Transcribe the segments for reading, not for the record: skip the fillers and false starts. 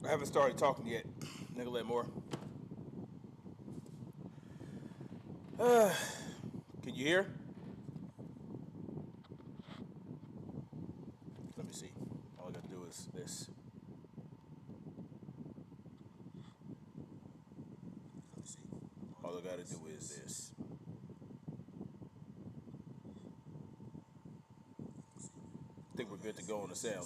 I haven't started talking yet. Nicolette Moore. Can you hear? Let me see. All I gotta do is this. Let me see. All I gotta do is this. I think we're good to go on the sound.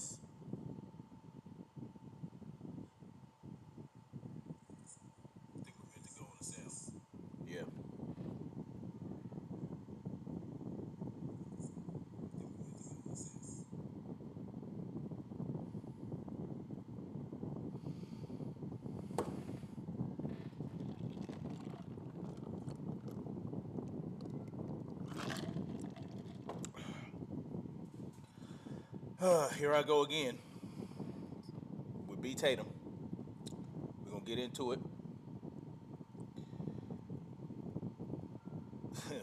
Yeah. Here I go again with B. Tatum. We're gonna get into it.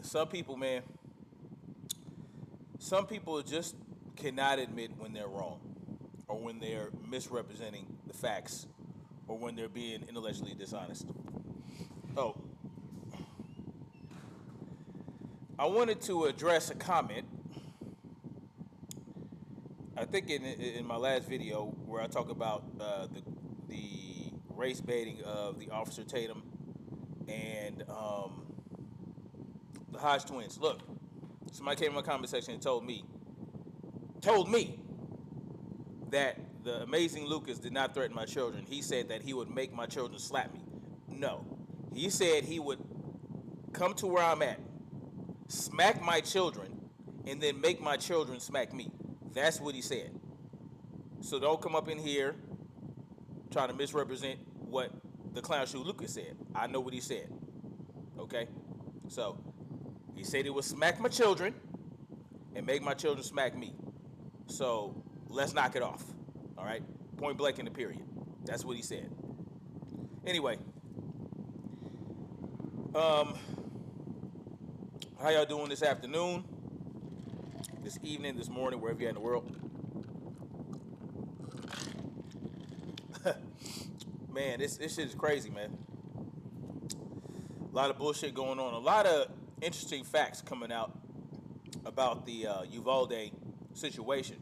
Some people, man, some people just cannot admit when they're wrong or when they're misrepresenting the facts or when they're being intellectually dishonest. Oh, I wanted to address a comment. I think in my last video where I talk about the race baiting of the Officer Tatum and the Hodge twins. Look, somebody came in my comment section and told me that the amazing Lucas did not threaten my children. He said that he would make my children slap me. No, he said he would come to where I'm at, smack my children, and then make my children smack me. That's what he said. So don't come up in here trying to misrepresent what the clown shoe Lucas said. I know what he said. Okay? So he said he would smack my children and make my children smack me. So let's knock it off. All right? Point blank in the period. That's what he said. Anyway, how y'all doing this afternoon, this evening, this morning, wherever you're in the world? Man, this shit is crazy, man. A lot of bullshit going on. A lot of interesting facts coming out about the Uvalde situation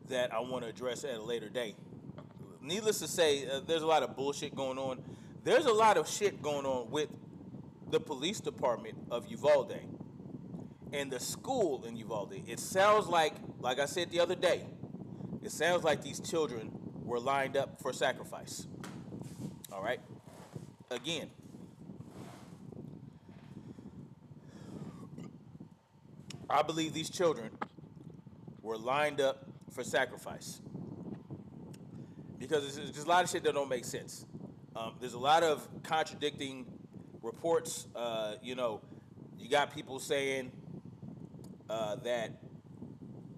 that I want to address at a later date. Needless to say, there's a lot of bullshit going on. There's a lot of shit going on with the police department of Uvalde and the school in Uvalde. It sounds like I said the other day, it sounds like these children were lined up for sacrifice. All right? Again, I believe these children were lined up for sacrifice because there's just a lot of shit that don't make sense. There's a lot of contradicting reports. You got people saying that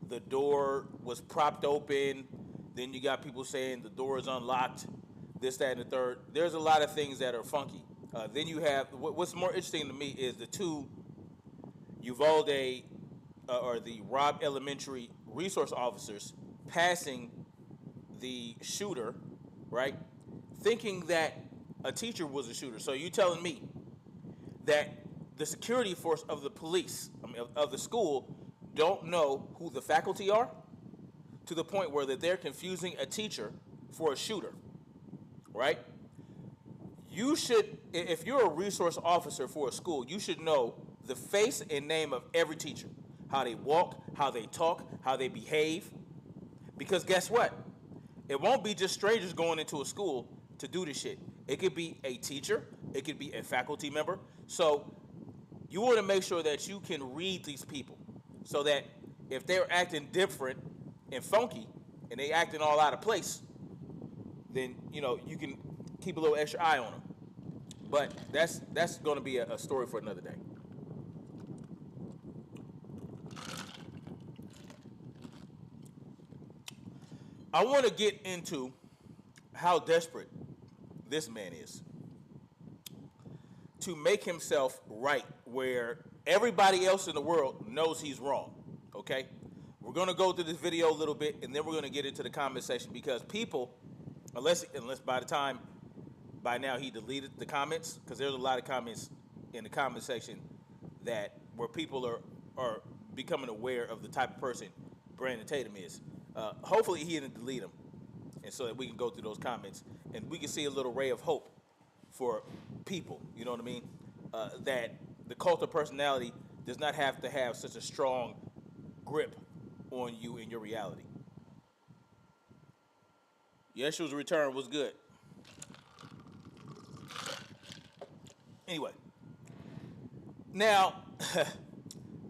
the door was propped open. Then you got people saying the door is unlocked, this, that, and the third. There's a lot of things that are funky. Then you have, what's more interesting to me is the two Uvalde or the Robb Elementary resource officers passing the shooter, right? Thinking that a teacher was a shooter. So you telling me that the security force of the police, of the school, don't know who the faculty are? To the point where that they're confusing a teacher for a shooter, right? You should, if you're a resource officer for a school, you should know the face and name of every teacher. How they walk, how they talk, how they behave. Because guess what? It won't be just strangers going into a school to do this shit. It could be a teacher. It could be a faculty member. So you want to make sure that you can read these people so that if they're acting different and funky and they acting all out of place, then, you can keep a little extra eye on them. But that's going to be a story for another day. I want to get into how desperate this man is to make himself right where everybody else in the world knows he's wrong, okay? We're going to go through this video a little bit, and then we're going to get into the comment section because people, unless by now he deleted the comments, because there's a lot of comments in the comment section where people are becoming aware of the type of person Brandon Tatum is. Hopefully he didn't delete them, and so that we can go through those comments and we can see a little ray of hope for people. You know what I mean? That the cult of personality does not have to have such a strong grip on you in your reality. Yeshua's return was good. Anyway, now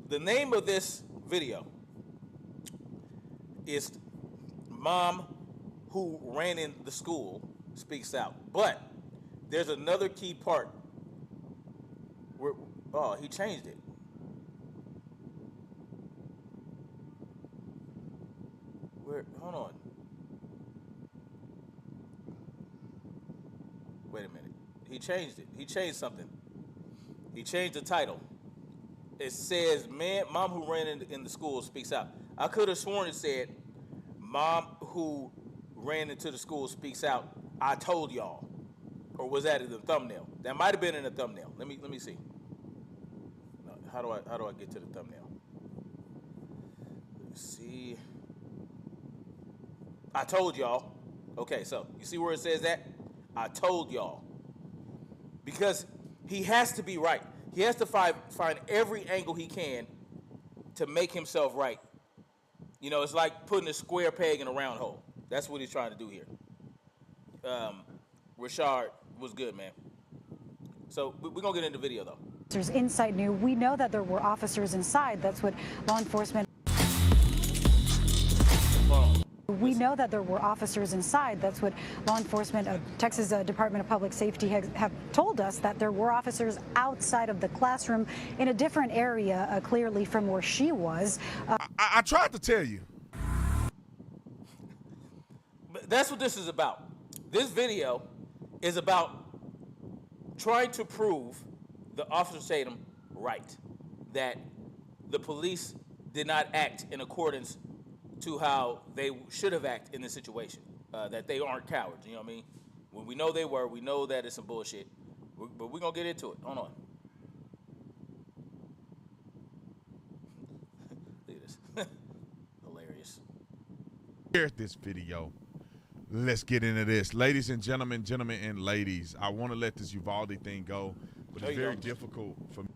the name of this video is Mom Who Ran in the School Speaks Out. But there's another key part where, he changed it. Hold on. Wait a minute. He changed it. He changed something. He changed the title. It says, Mom Who Ran in the School Speaks Out. I could have sworn it said, Mom Who Ran into the School Speaks Out. I told y'all. Or was that in the thumbnail? That might have been in the thumbnail. Let me see. How do I get to the thumbnail? Let's see. I told y'all. Okay, so you see where it says that? I told y'all. Because he has to be right. He has to find every angle he can to make himself right. You know, it's like putting a square peg in a round hole. That's what he's trying to do here. Rashard was good, man. So we're going to get into the video, though. Inside knew. We know that there were officers inside. That's what law enforcement. We know that there were officers inside. That's what law enforcement, Texas Department of Public Safety have told us, that there were officers outside of the classroom in a different area, clearly from where she was. I tried to tell you. But that's what this is about. This video is about trying to prove the Officer Tatum right, that the police did not act in accordance to how they should have acted in this situation, that they aren't cowards, you know what I mean? When we know they were, we know that it's some bullshit, but we're going to get into it. Hold on. Look at this. Hilarious. Here's this video. Let's get into this. Ladies and gentlemen, and ladies, I want to let this Uvalde thing go, but it's very difficult for me.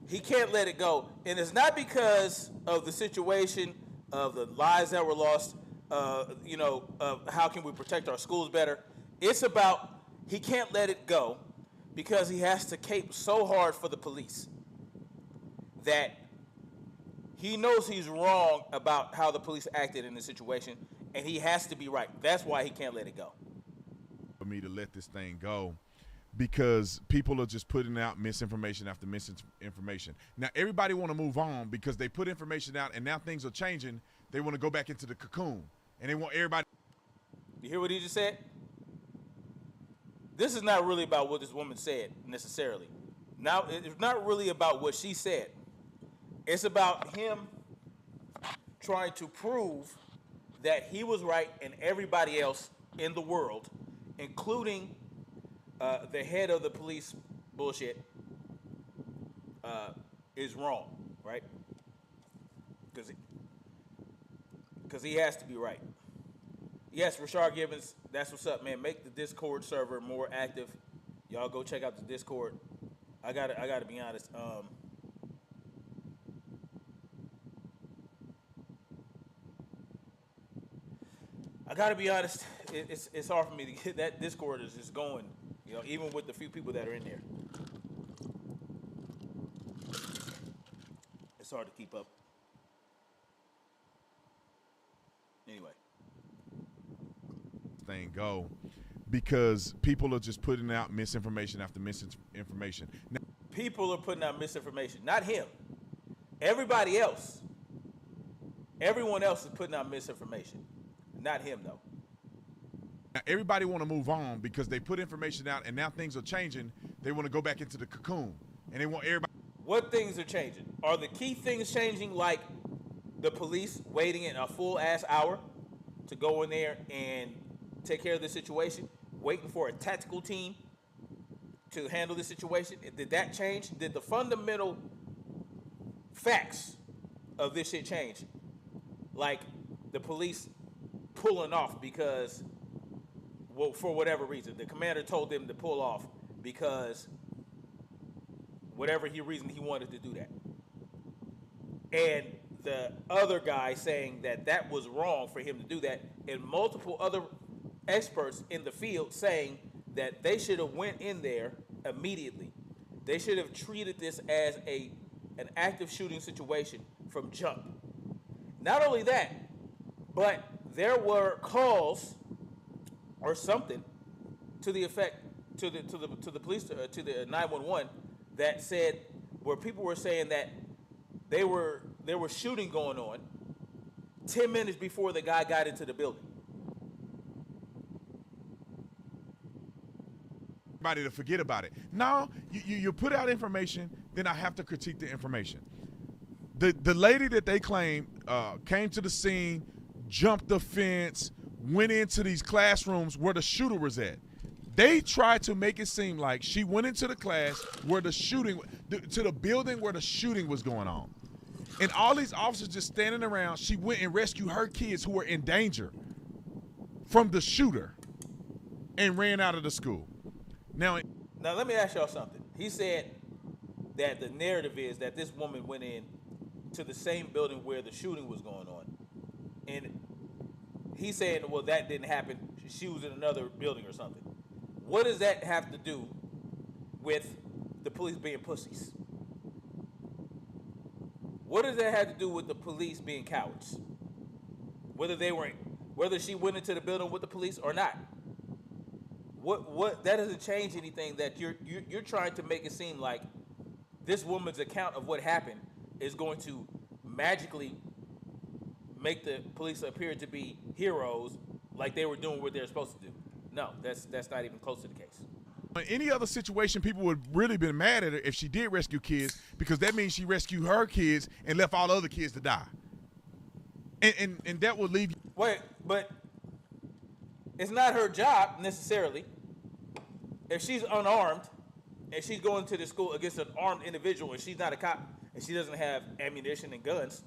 He can't let it go, and it's not because of the situation of the lives that were lost, how can we protect our schools better. It's about he can't let it go because he has to cape so hard for the police that he knows he's wrong about how the police acted in the situation, and he has to be right. That's why he can't let it go. For me to let this thing go, because people are just putting out misinformation after misinformation. Now, everybody want to move on because they put information out, and now things are changing. They want to go back into the cocoon, and they want everybody. You hear what he just said? This is not really about what this woman said, necessarily. Now, it's not really about what she said. It's about him trying to prove that he was right and everybody else in the world, including the head of the police bullshit, is wrong, right? Because he has to be right. Yes, Rashard Gibbons, that's what's up, man. Make the Discord server more active. Y'all go check out the Discord. I gotta be honest. I gotta be honest. It's hard for me to get that. Discord is just going. You know, even with the few people that are in there, it's hard to keep up. Anyway. Thing go, because people are just putting out misinformation after misinformation. Now, people are putting out misinformation, not him. Everybody else. Everyone else is putting out misinformation, not him though. Now, everybody want to move on because they put information out, and now things are changing. They want to go back into the cocoon, and they want everybody. What things are changing? Are the key things changing, like the police waiting in a full ass hour to go in there and take care of the situation, waiting for a tactical team to handle the situation. Did that change? Did the fundamental facts of this shit change? Like the police pulling off because, well, for whatever reason, the commander told them to pull off because whatever reason he wanted to do that. And the other guy saying that was wrong for him to do that, and multiple other experts in the field saying that they should have went in there immediately. They should have treated this as an active shooting situation from jump. Not only that, but there were calls or something to the effect to the police to the 911 that said where people were saying that there was shooting going on 10 minutes before the guy got into the building. To forget about it. No, you put out information, then I have to critique the information. The lady that they claim came to the scene, jumped the fence, went into these classrooms where the shooter was at. They tried to make it seem like she went into the class where the shooting, to the building where the shooting was going on. And all these officers just standing around, she went and rescued her kids who were in danger from the shooter and ran out of the school. Now let me ask y'all something. He said that the narrative is that this woman went in to the same building where the shooting was going on. And he's saying, well, that didn't happen. She was in another building or something. What does that have to do with the police being pussies? What does that have to do with the police being cowards? Whether she went into the building with the police or not. What that doesn't change anything. That you're trying to make it seem like this woman's account of what happened is going to magically make the police appear to be heroes, like they were doing what they're supposed to do. No, that's not even close to the case. In any other situation, people would really been mad at her if she did rescue kids, because that means she rescued her kids and left all the other kids to die. And that would leave you. Wait, but it's not her job necessarily. If she's unarmed and she's going to the school against an armed individual and she's not a cop and she doesn't have ammunition and guns,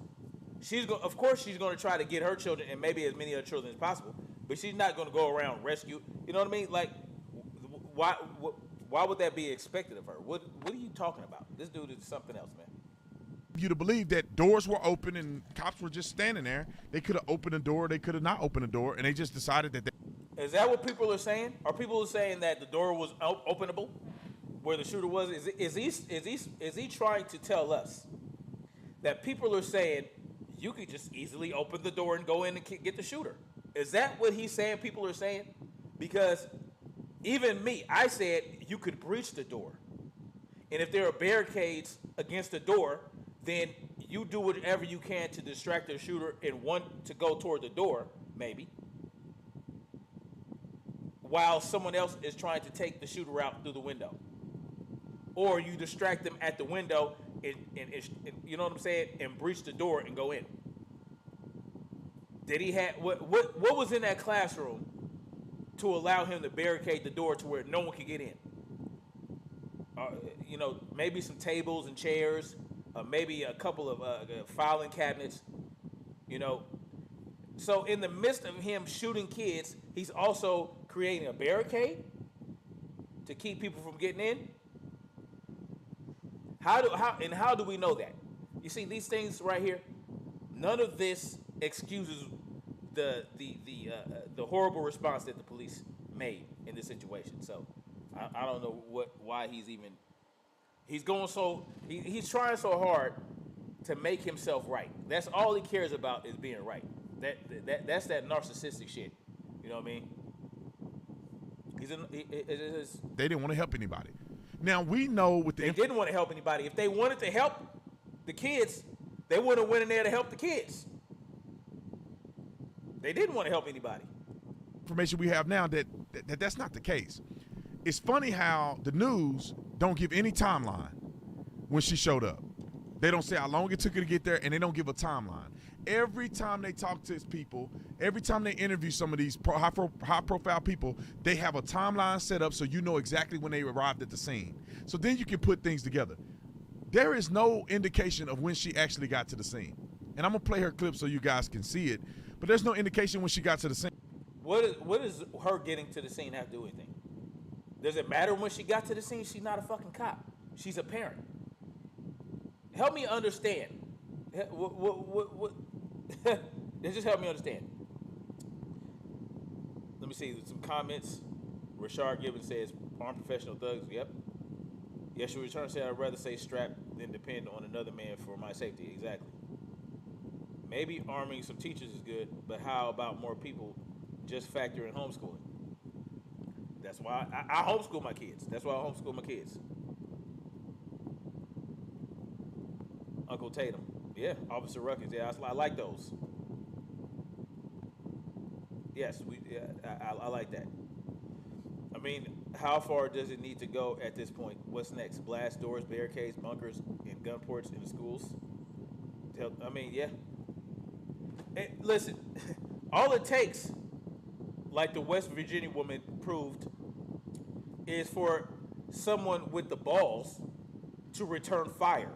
of course she's going to try to get her children and maybe as many other children as possible, but she's not going to go around rescue. You know what I mean? Like, why would that be expected of her? What are you talking about? This dude is something else, man. You to believe that doors were open and cops were just standing there. They could have opened a door, they could have not opened a door, and they just decided that Is that what people are saying? Are people saying that the door was openable where the shooter was? Is he trying to tell us that people are saying you could just easily open the door and go in and get the shooter? Is that what he's saying people are saying? Because even me, I said you could breach the door. And if there are barricades against the door, then you do whatever you can to distract the shooter and want to go toward the door, maybe, while someone else is trying to take the shooter out through the window. Or you distract them at the window and you know what I'm saying, and breach the door and go in. Did he have what was in that classroom to allow him to barricade the door to where no one could get in? Maybe some tables and chairs, maybe a couple of filing cabinets, So in the midst of him shooting kids, he's also creating a barricade to keep people from getting in. How do we know that? You see, these things right here, none of this excuses the horrible response that the police made in this situation. So I don't know why he's trying so hard to make himself right. That's all he cares about, is being right. That's that narcissistic shit. You know what I mean? They didn't want to help anybody. Now we know they didn't want to help anybody. If they wanted to help the kids, they would have went in there to help the kids. They didn't want to help anybody. Information we have now that's not the case. It's funny how the news don't give any timeline when she showed up. They don't say how long it took her to get there, and they don't give a timeline. every time they talk to people, every time they interview some of these high-profile people, they have a timeline set up so you know exactly when they arrived at the scene. So then you can put things together. There is no indication of when she actually got to the scene. And I'm going to play her clip so you guys can see it, but there's no indication when she got to the scene. What does her getting to the scene have to do with anything? Does it matter when she got to the scene? She's not a fucking cop. She's a parent. Help me understand. What just help me understand. Let me see some comments. Rashard Gibbons says, armed professional thugs. Yep. Yes, she returned said, I'd rather say strapped than depend on another man for my safety. Exactly. Maybe arming some teachers is good, but how about more people just factor in homeschooling? That's why I homeschool my kids. That's why I homeschool my kids. Uncle Tatum. Yeah, Officer Ruckins. Yeah, I like those. Yes, I like that. I mean, how far does it need to go at this point? What's next? Blast doors, barricades, bunkers, and gun ports in the schools? I mean, yeah. Hey, listen, all it takes, like the West Virginia woman proved, is for someone with the balls to return fire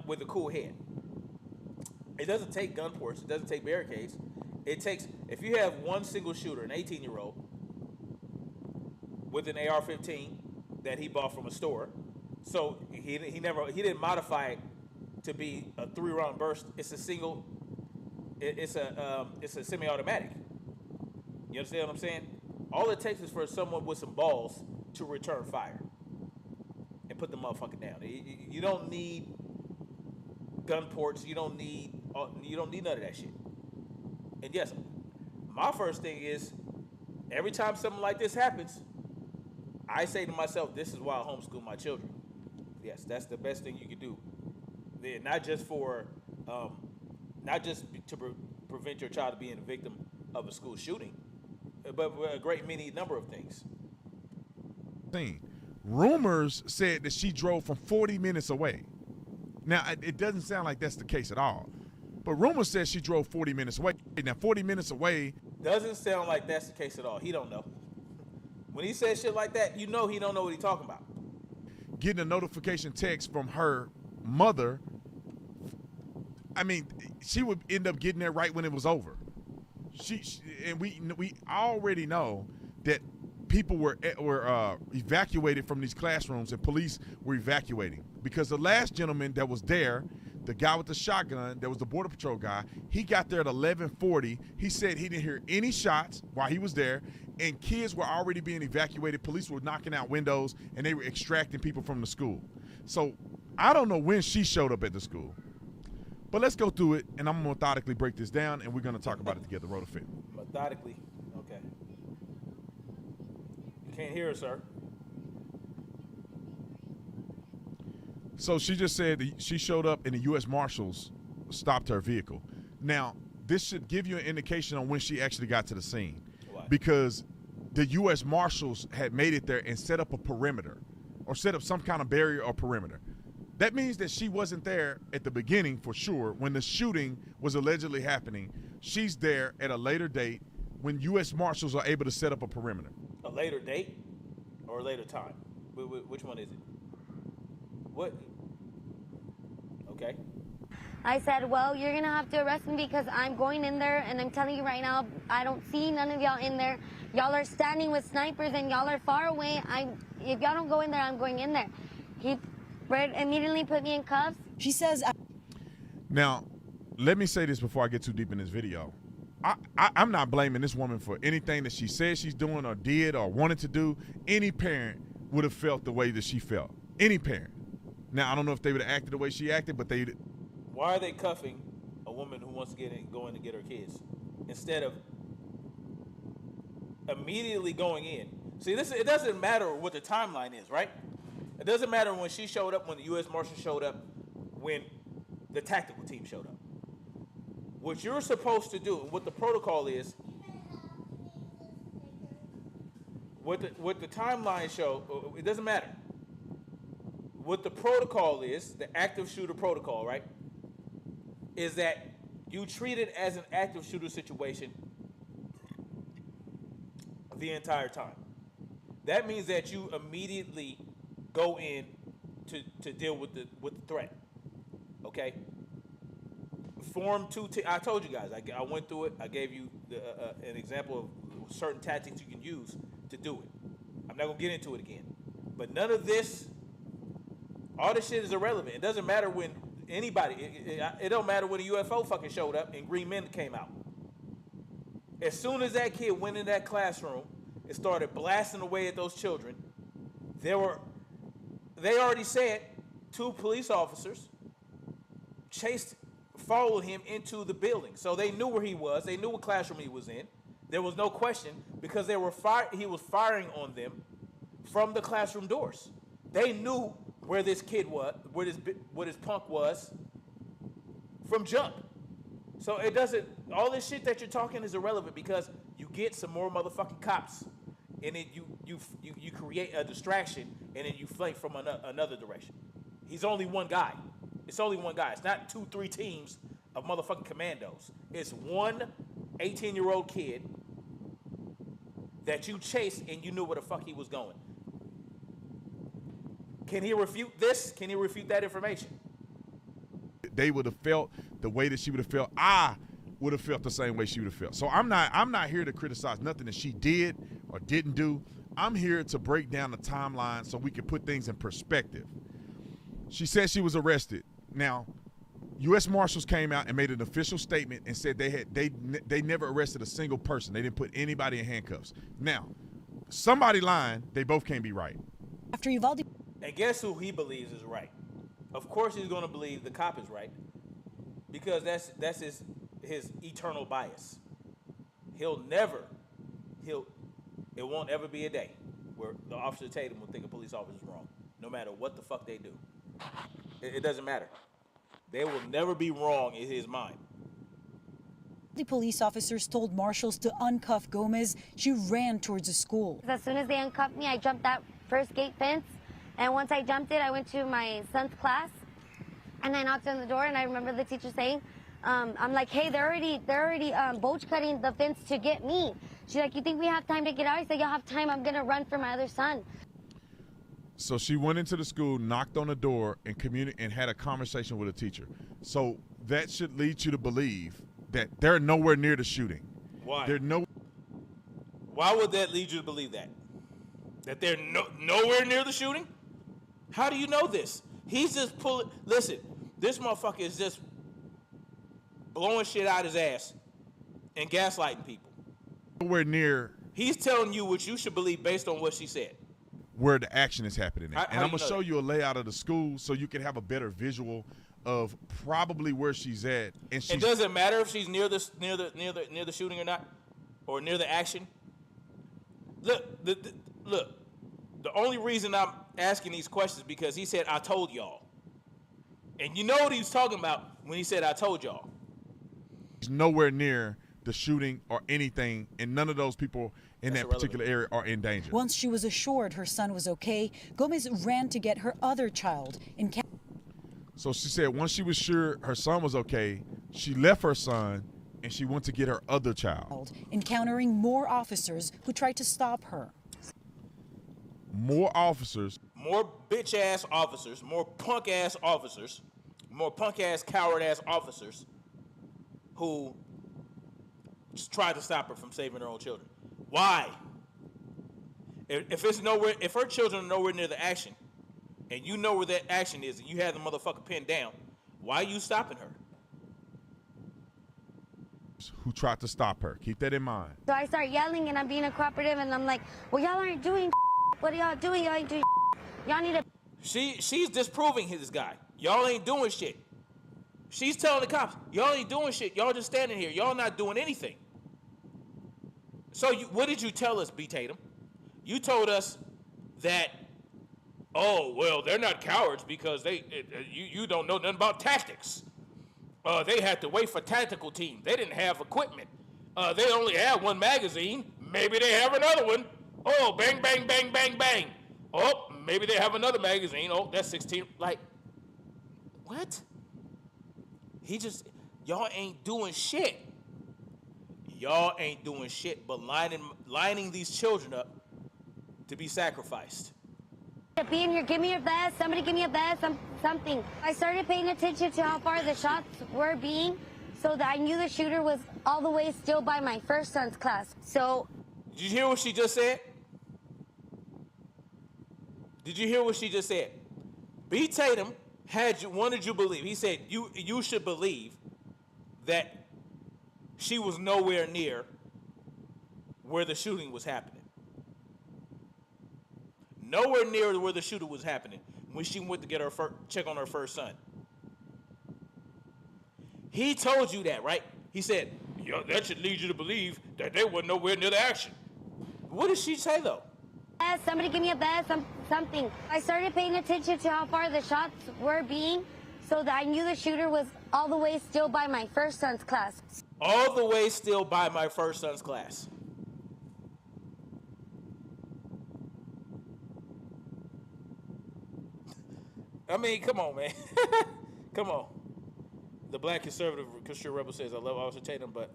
with a cool head. It doesn't take gun ports. It doesn't take barricades. It takes, if you have one single shooter, an 18-year-old, with an AR-15 that he bought from a store, so he didn't modify it to be a 3-round burst. It's a single. It's a semi-automatic. You understand what I'm saying? All it takes is for someone with some balls to return fire and put the motherfucker down. You don't need gun ports. You don't need none of that shit. And yes, my first thing is, every time something like this happens, I say to myself, this is why I homeschool my children. Yes, that's the best thing you can do. Not just for, not just to prevent your child being a victim of a school shooting, but a great many number of things. Rumors said that she drove from 40 minutes away. Now, it doesn't sound like that's the case at all. But rumors said she drove 40 minutes away. Now, 40 minutes away. Doesn't sound like that's the case at all. He don't know. When he says shit like that, you know he don't know what he's talking about. Getting a notification text from her mother, I mean, she would end up getting there right when it was over. And we already know that people were evacuated from these classrooms, and police were evacuating because the last gentleman that was there, the guy with the shotgun, that was the Border Patrol guy, he got there at 11:40. He said he didn't hear any shots while he was there, and kids were already being evacuated. Police were knocking out windows, and they were extracting people from the school. So I don't know when she showed up at the school. But let's go through it, and I'm going to methodically break this down, and we're going to talk about it together. Roll the film. Methodically? Okay. You can't hear her, sir. So she just said that she showed up and the U.S. Marshals stopped her vehicle. Now, this should give you an indication on when she actually got to the scene. Why? Because the U.S. Marshals had made it there and set up a perimeter or set up some kind of barrier or perimeter. That means that she wasn't there at the beginning for sure when the shooting was allegedly happening. She's there at a later date when U.S. Marshals are able to set up a perimeter. A later date or a later time? Which one is it? What? Okay. I said, well, you're going to have to arrest me because I'm going in there, and I'm telling you right now, I don't see none of y'all in there. Y'all are standing with snipers, and y'all are far away. If y'all don't go in there, I'm going in there. He immediately put me in cuffs. She says... Now, let me say this before I get too deep in this video. I'm not blaming this woman for anything that she said she's doing or did or wanted to do. Any parent would have felt the way that she felt. Any parent. Now, I don't know if they would have acted the way she acted, but they... Why are they cuffing a woman who wants to go in to get her kids instead of immediately going in? See, it doesn't matter what the timeline is, right? It doesn't matter when she showed up, when the U.S. Marshals showed up, when the tactical team showed up. What you're supposed to do, and what the protocol is, what the timeline show, it doesn't matter. What the protocol is, the active shooter protocol, right, is that You treat it as an active shooter situation the entire time. That means that you immediately go in to deal with the threat. Okay. Form 2. I told you guys. I went through it. I gave you an example of certain tactics you can use to do it. I'm not gonna get into it again. But none of this, all this shit is irrelevant. It doesn't matter when anybody. It don't matter when a UFO fucking showed up and green men came out. As soon as that kid went in that classroom and started blasting away at those children, they already said 2 police officers followed him into the building. So they knew where he was. They knew what classroom he was in. There was no question because he was firing on them from the classroom doors. They knew where this kid was, what his punk was from jump. So it doesn't, all this shit that you're talking is irrelevant because you get some more motherfucking cops and then you create a distraction and then you flank from another direction. He's only one guy. It's only one guy. It's not 2-3 teams of motherfucking commandos. It's one 18-year-old kid that you chased and you knew where the fuck he was going. Can he refute this? Can he refute that information? They would have felt the way that she would have felt. I would have felt the same way she would have felt. So I'm not here to criticize nothing that she did or didn't do. I'm here to break down the timeline so we can put things in perspective. She said she was arrested. Now, U.S. Marshals came out and made an official statement and said they never arrested a single person. They didn't put anybody in handcuffs. Now, somebody lying, they both can't be right. After Uvalde. And guess who he believes is right? Of course he's going to believe the cop is right because that's his eternal bias. It won't ever be a day where the Officer Tatum will think a police officer is wrong, no matter what the fuck they do. It doesn't matter. They will never be wrong in his mind. The police officers told marshals to uncuff Gomez. She ran towards the school. As soon as they uncuffed me, I jumped that first gate fence. And once I jumped it, I went to my son's class. And I knocked on the door. And I remember the teacher saying, I'm like, hey, they're already bulge cutting the fence to get me. She's like, you think we have time to get out? I said, y'all have time. I'm going to run for my other son. So she went into the school, knocked on the door, and had a conversation with a teacher. So that should lead you to believe that they're nowhere near the shooting. Why? Why would that lead you to believe that? That they're nowhere near the shooting? How do you know this? He's just pulling. Listen, this motherfucker is just blowing shit out his ass and gaslighting people. Nowhere near. He's telling you what you should believe based on what she said. Where the action is happening at. And I'm going to show that? you a layout of the school so you can have a better visual of probably where she's at. And it doesn't matter if she's near the shooting or not, or near the action. Look, the only reason I'm asking these questions is because he said, I told y'all. And you know what he was talking about when he said, I told y'all. He's nowhere near the shooting or anything, and none of those people in that particular area are in danger. Once she was assured her son was okay, Gomez ran to get her other child. So she said once she was sure her son was okay, she left her son and she went to get her other child. Encountering more officers who tried to stop her. More officers. More bitch-ass officers, more punk-ass officers, more punk-ass, coward-ass officers who just tried to stop her from saving her own children. Why? If her children are nowhere near the action, and you know where that action is, and you have the motherfucker pinned down, why are you stopping her? Who tried to stop her? Keep that in mind. So I start yelling, and I'm being a cooperative, and I'm like, well, y'all aren't doing what are y'all doing? Y'all ain't doing y'all need to. She's disproving this guy. Y'all ain't doing shit. She's telling the cops, y'all ain't doing shit. Y'all just standing here. Y'all not doing anything. So what did you tell us, B. Tatum? You told us that, oh, well, they're not cowards because you don't know nothing about tactics. They had to wait for tactical team. They didn't have equipment. They only had one magazine. Maybe they have another one. Oh, bang, bang, bang, bang, bang. Oh, maybe they have another magazine. Oh, that's 16. Like, what? y'all ain't doing shit. Y'all ain't doing shit but lining these children up to be sacrificed. Be in here, give me your vest. Somebody give me a vest, something. I started paying attention to how far the shots were being, so that I knew the shooter was all the way still by my first son's class. So. Did you hear what she just said? Did you hear what she just said? B. Tatum wanted you to believe. He said you should believe that she was nowhere near where the shooting was happening. Nowhere near where the shooting was happening when she went to get her check on her first son. He told you that, right? He said, that should lead you to believe that they were nowhere near the action. What did she say, though? Somebody give me a vest, something. I started paying attention to how far the shots were being, so that I knew the shooter was all the way still by my first son's class. All the way still by my first son's class. I mean, come on, man. Come on. The Black Conservative Christian Rebel says, I love Officer Tatum, but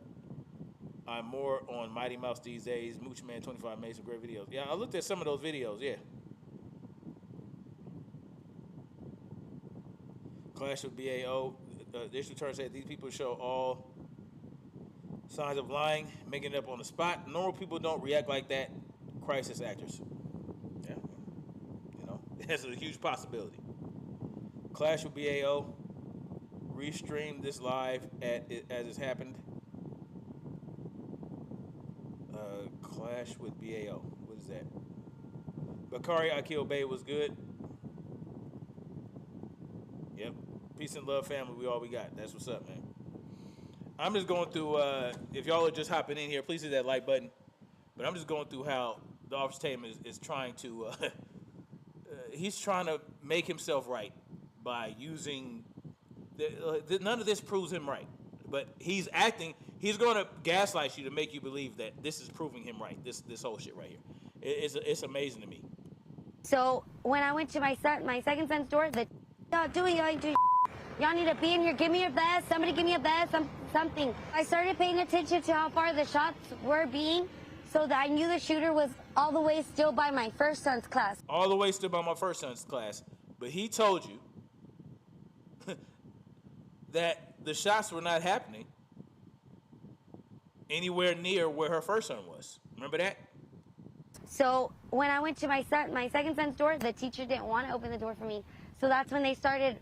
I'm more on Mighty Mouse these days. Mooch Man 25 made some great videos. Yeah, I looked at some of those videos, yeah. Clash with BAO. This return said these people show all signs of lying, making it up on the spot. Normal people don't react like that. Crisis actors. Yeah. You know, that's a huge possibility. Clash with BAO. Restream this live as it's happened. Clash with BAO. What is that? Bakari Akil Bay was good. Yep. Peace and love, family. We all we got. That's what's up, man. I'm just going through, if y'all are just hopping in here, please hit that like button. But I'm just going through how the Officer Tatum is trying to, he's trying to make himself right by using, none of this proves him right. But he's acting, he's going to gaslight you to make you believe that this is proving him right, this whole shit right here. It's amazing to me. So when I went to my second son's door, y'all ain't doing. Y'all need to be in here, give me your vest. Somebody give me a vest, something. I started paying attention to how far the shots were being, so that I knew the shooter was all the way still by my first son's class. All the way still by my first son's class. But he told you that the shots were not happening anywhere near where her first son was. Remember that? So when I went to my second son's door, the teacher didn't want to open the door for me. So that's when they started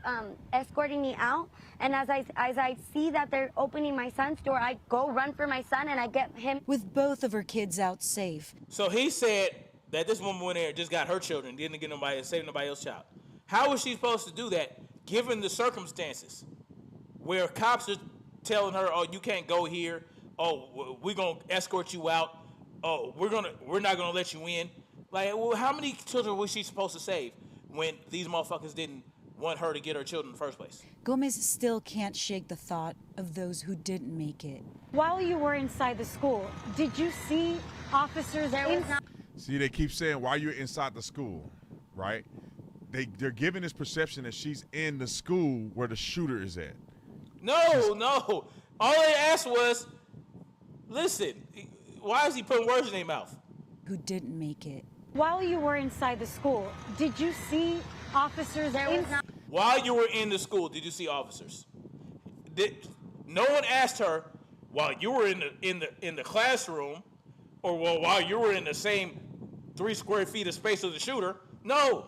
escorting me out. And as I see that they're opening my son's door, I go run for my son and I get him. With both of her kids out safe. So he said that this woman went there and just got her children, didn't get nobody, save nobody else's child. How was she supposed to do that given the circumstances where cops are telling her, oh, you can't go here. Oh, we're going to escort you out. Oh, we're not going to let you in. Like, well, how many children was she supposed to save when these motherfuckers didn't want her to get her children in the first place? Gomez still can't shake the thought of those who didn't make it. While you were inside the school, did you see officers? See, they keep saying while you're inside the school, right? They're giving this perception that she's in the school where the shooter is at. No. All they asked was, listen, why is he putting words in their mouth? Who didn't make it. While you were inside the school, did you see officers? While you were in the school, did you see officers? No one asked her while you were in the classroom, or while you were in the same 3 square feet of space with the shooter. No,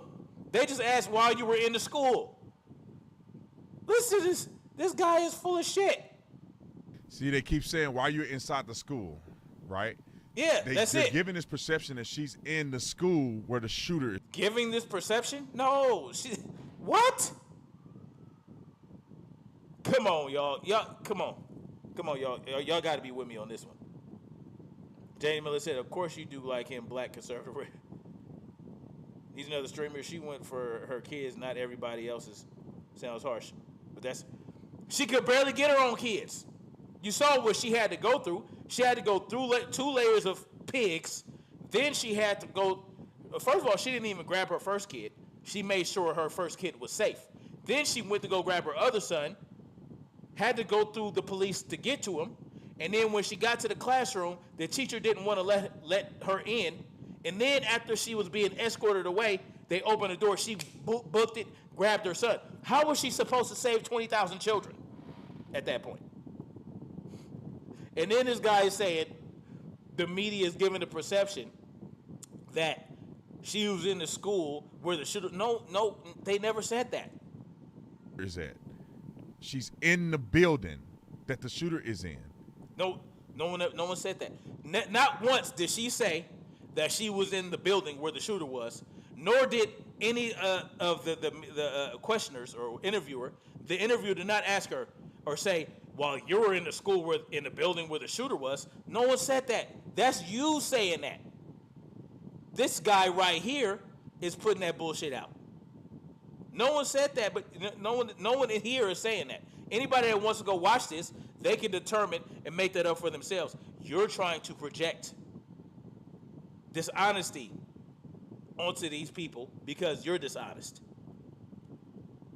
they just asked while you were in the school. Listen, this guy is full of shit. See, they keep saying while you're inside the school, right? Yeah, that's it. They're giving this perception that she's in the school where the shooter is. Giving this perception? No. What? Come on, y'all. Come on, y'all. Y'all got to be with me on this one. Jane Miller said, of course you do like him, Black Conservative. He's another streamer. She went for her kids, not everybody else's. Sounds harsh. But she could barely get her own kids. You saw what she had to go through. She had to go through 2 layers of pigs. Then she had to go. First of all, she didn't even grab her first kid. She made sure her first kid was safe. Then she went to go grab her other son. had to go through the police to get to him. And then when she got to the classroom, the teacher didn't want to let her in. And then after she was being escorted away, they opened the door. She booked it, grabbed her son. How was she supposed to save 20,000 children at that point? And then this guy is saying the media is giving the perception that she was in the school where the shooter. No, they never said that. Where is that? She's in the building that the shooter is in. No one said that. Not once did she say that she was in the building where the shooter was, nor did any of the questioners or interviewer. The interviewer did not ask her or say, "Well, you were in the school in the building where the shooter was." No one said that. That's you saying that. This guy right here is putting that bullshit out. No one said that, but no one in here is saying that. Anybody that wants to go watch this, they can determine and make that up for themselves. You're trying to project dishonesty onto these people because you're dishonest.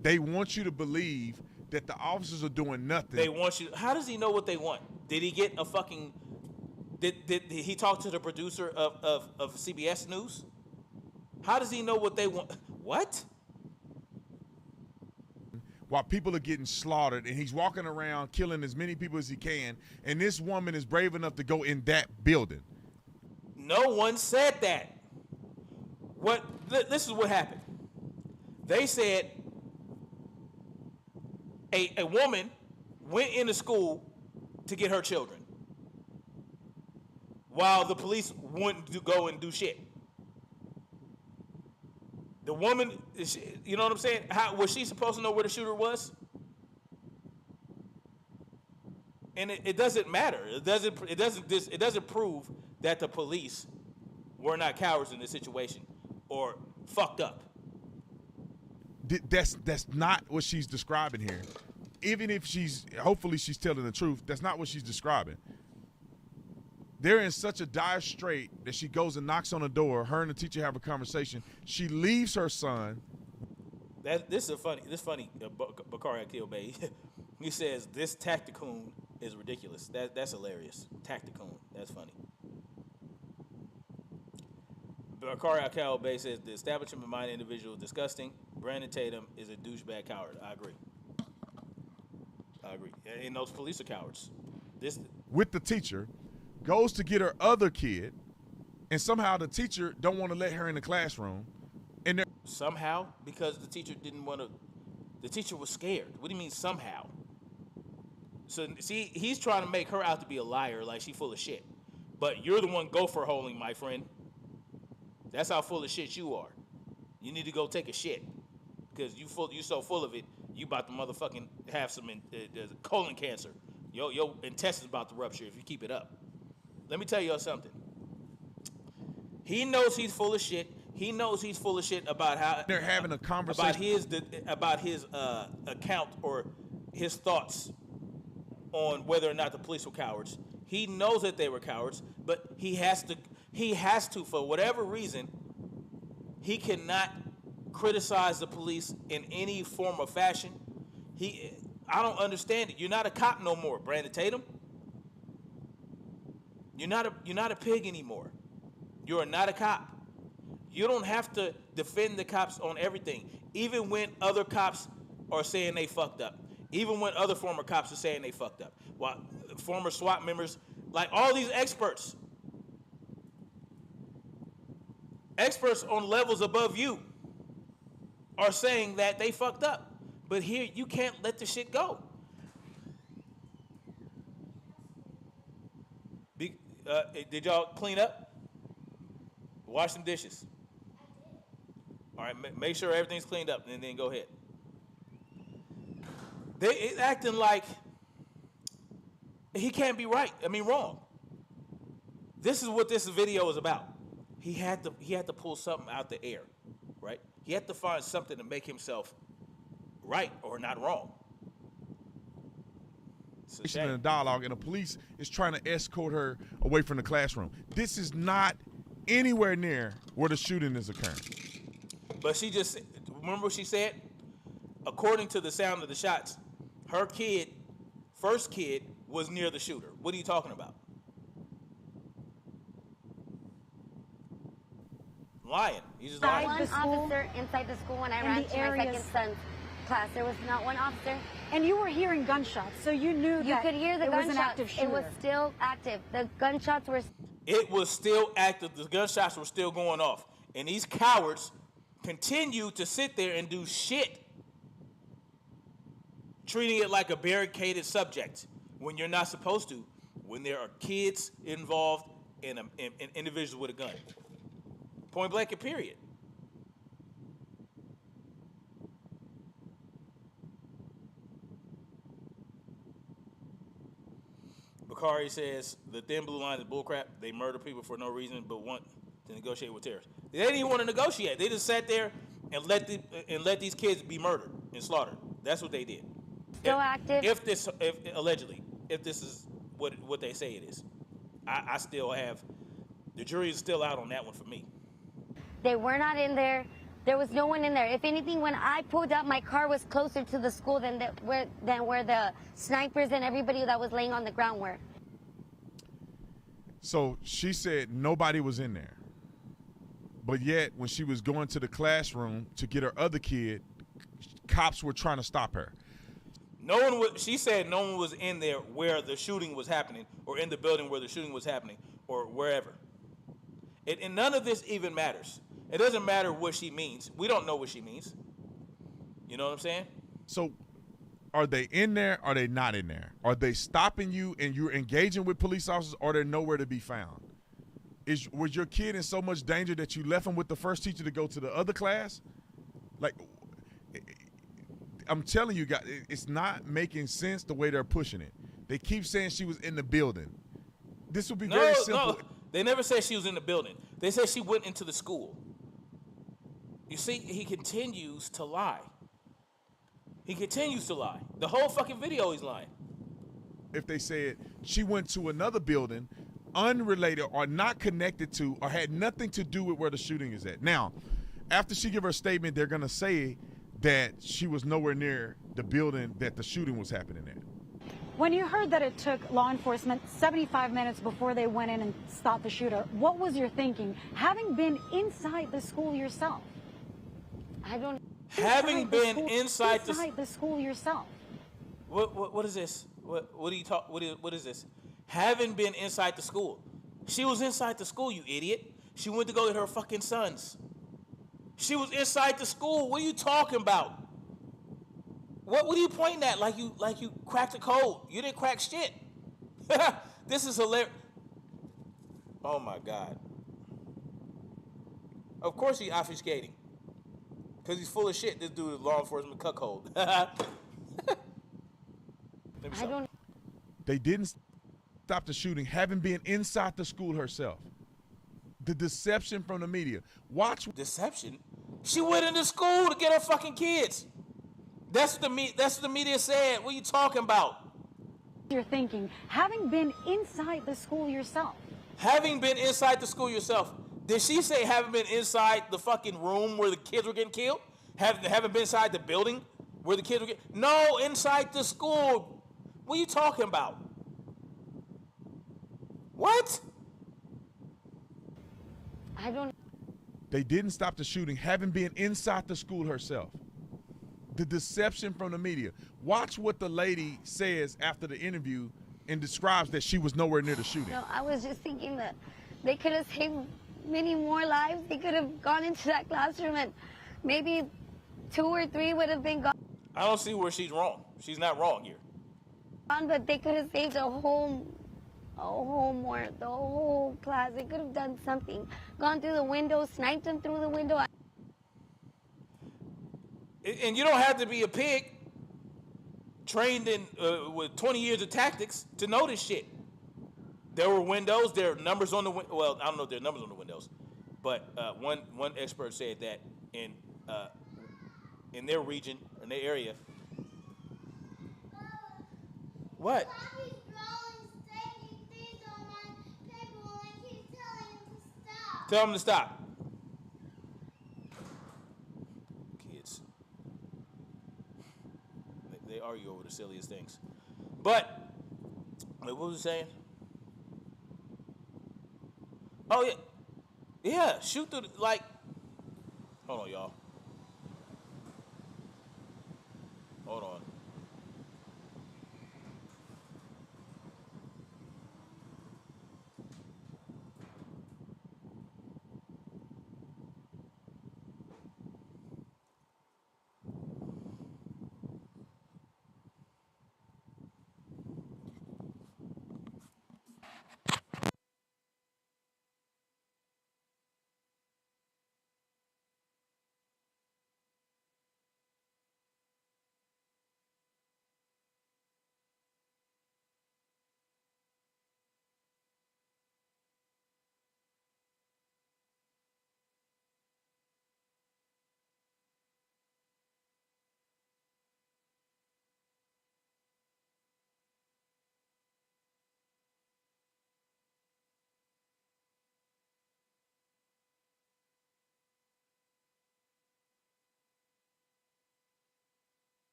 They want you to believe that the officers are doing nothing. They want you. How does he know what they want? Did he get a fucking? Did he talk to the producer of CBS News? How does he know what they want? What? While people are getting slaughtered, and he's walking around killing as many people as he can, and this woman is brave enough to go in that building. No one said that. This is what happened. They said a woman went into school to get her children while the police wouldn't go and do shit. The woman, you know what I'm saying? How was she supposed to know where the shooter was? And it doesn't matter. It doesn't prove that the police were not cowards in this situation or fucked up. That's not what she's describing here. Even if hopefully she's telling the truth, that's not what she's describing. They're in such a dire strait that she goes and knocks on the door. Her and the teacher have a conversation. She leaves her son. This is funny. Bakari Akil Bey. He says this tacticoon is ridiculous. That's hilarious. Tacticoon. That's funny. Bakari Akil Bey says the establishment mind individual is disgusting. Brandon Tatum is a douchebag coward. I agree. And those police are cowards. With the teacher, goes to get her other kid, and somehow the teacher don't want to let her in the classroom. And somehow, because the teacher didn't want to, the teacher was scared. What do you mean somehow? So see, he's trying to make her out to be a liar, like she full of shit. But you're the one gopher holing, my friend. That's how full of shit you are. You need to go take a shit, because you so full of it, you about to motherfucking have some colon cancer. Your intestines about to rupture if you keep it up. Let me tell you something. He knows he's full of shit. He knows he's full of shit about how they're having a conversation about his account or his thoughts on whether or not the police were cowards. He knows that they were cowards, but he has to for whatever reason, he cannot criticize the police in any form or fashion. I don't understand it. You're not a cop no more, Brandon Tatum. You're not a pig anymore. You're not a cop. You don't have to defend the cops on everything, even when other cops are saying they fucked up. Even when other former cops are saying they fucked up. While former SWAT members, like all these experts on levels above you are saying that they fucked up. But here, you can't let the shit go. Did y'all clean up? Wash some dishes. All right, make sure everything's cleaned up, and then go ahead. They acting like he can't be right. I mean, wrong. This is what this video is about. He had to pull something out the air, right? He had to find something to make himself right or not wrong. In a dialogue, and the police is trying to escort her away from the classroom. This is not anywhere near where the shooting is occurring. But she remember what she said? According to the sound of the shots, her kid first kid was near the shooter. What are you talking about? Lying. He's just lying. One officer inside the school when I ran to my second son's class. There was not one officer. And you were hearing gunshots, so you knew You could hear the it was an gunshots. active shooter. It was still active. The gunshots were. It was still active. The gunshots were still going off. And these cowards continue to sit there and do shit, treating it like a barricaded subject when you're not supposed to, when there are kids involved and individuals with a gun. Point blank and period. Bakari says the thin blue line is bullcrap. They murder people for no reason but want to negotiate with terrorists. They didn't even want to negotiate. They just sat there and let these kids be murdered and slaughtered. That's what they did. Still active. If this is what they say it is, I still have the jury is still out on that one for me. They were not in there. There was no one in there. If anything, when I pulled up, my car was closer to the school than where the snipers and everybody that was laying on the ground were. So she said nobody was in there. But yet, when she was going to the classroom to get her other kid, cops were trying to stop her. She said no one was in there where the shooting was happening, or in the building where the shooting was happening, or wherever. And none of this even matters. It doesn't matter what she means. We don't know what she means. You know what I'm saying? So are they in there? Are they not in there? Are they stopping you and you're engaging with police officers, or they're nowhere to be found? Was your kid in so much danger that you left him with the first teacher to go to the other class? Like, I'm telling you guys, it's not making sense the way they're pushing it. They keep saying she was in the building. This would be very simple. No, they never said she was in the building. They said she went into the school. You see, he continues to lie. He continues to lie. The whole fucking video he's lying. If they said she went to another building, unrelated or not connected to or had nothing to do with where the shooting is at. Now, after she give her statement, they're going to say that she was nowhere near the building that the shooting was happening at. When you heard that it took law enforcement 75 minutes before they went in and stopped the shooter, what was your thinking, having been inside the school yourself? Having been inside the school yourself. What is this? What is this? Having been inside the school. She was inside the school, you idiot. She went to go get her fucking sons. She was inside the school. What are you talking about? What are you pointing at? Like you cracked a code. You didn't crack shit. This is hilarious. Oh my God. Of course he's obfuscating. Because he's full of shit. This dude is law enforcement cuckold. They didn't stop the shooting, having been inside the school herself. The deception from the media. Watch. Deception? She went into school to get her fucking kids. That's what the media said. What are you talking about? You're thinking, having been inside the school yourself. Having been inside the school yourself. Did she say having been inside the fucking room where the kids were getting killed? Having been inside the building where the kids were getting... No, inside the school. What are you talking about? What? They didn't stop the shooting, having been inside the school herself. The deception from the media. Watch what the lady says after the interview and describes that she was nowhere near the shooting. No, I was just thinking that they could have saved many more lives. They could have gone into that classroom and maybe 2 or 3 would have been gone. I don't see where she's wrong. She's not wrong here. But they could have saved the whole class. They could have done something. Gone through the window, sniped them through the window. And you don't have to be a pig trained in with 20 years of tactics to know this shit. There were windows. There are numbers on the well, I don't know if there are numbers on the windows, but one expert said that in their region, in their area. What? Tell him to stop. Kids. They argue over the silliest things. But what was he saying? Oh yeah, yeah. Shoot through like. Hold on, y'all. Hold on.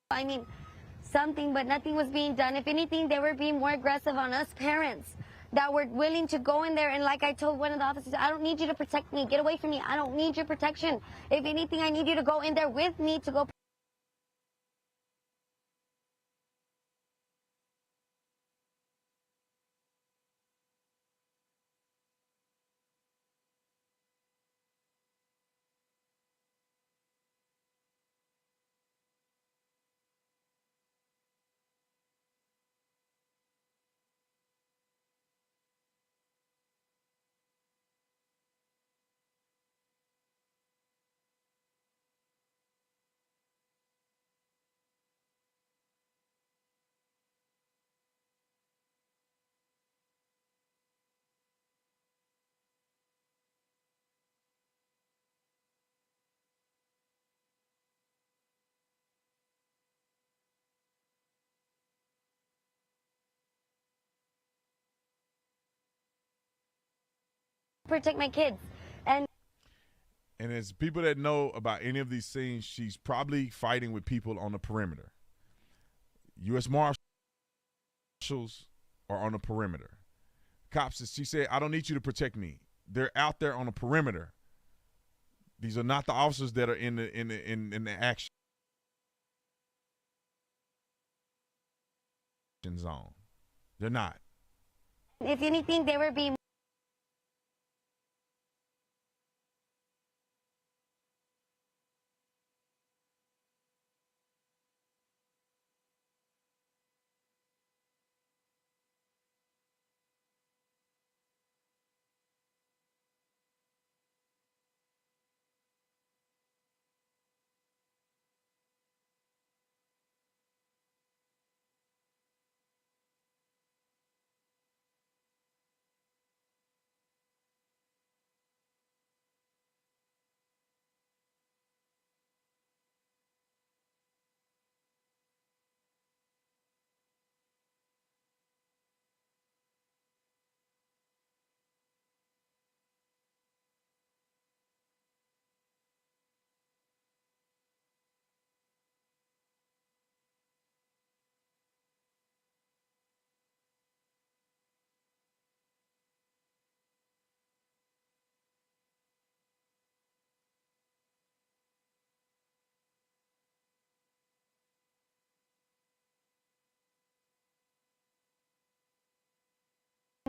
I mean, something, but nothing was being done. If anything, they were being more aggressive on us parents that were willing to go in there. And like I told one of the officers, I don't need you to protect me. Get away from me. I don't need your protection. If anything, I need you to go in there with me to go. Protect my kids. And as people that know about any of these scenes, she's probably fighting with people on the perimeter. U.S. Marshals are on the perimeter. Cops, she said, I don't need you to protect me. They're out there on the perimeter. These are not the officers that are in the action zone. They're not. If anything, they were being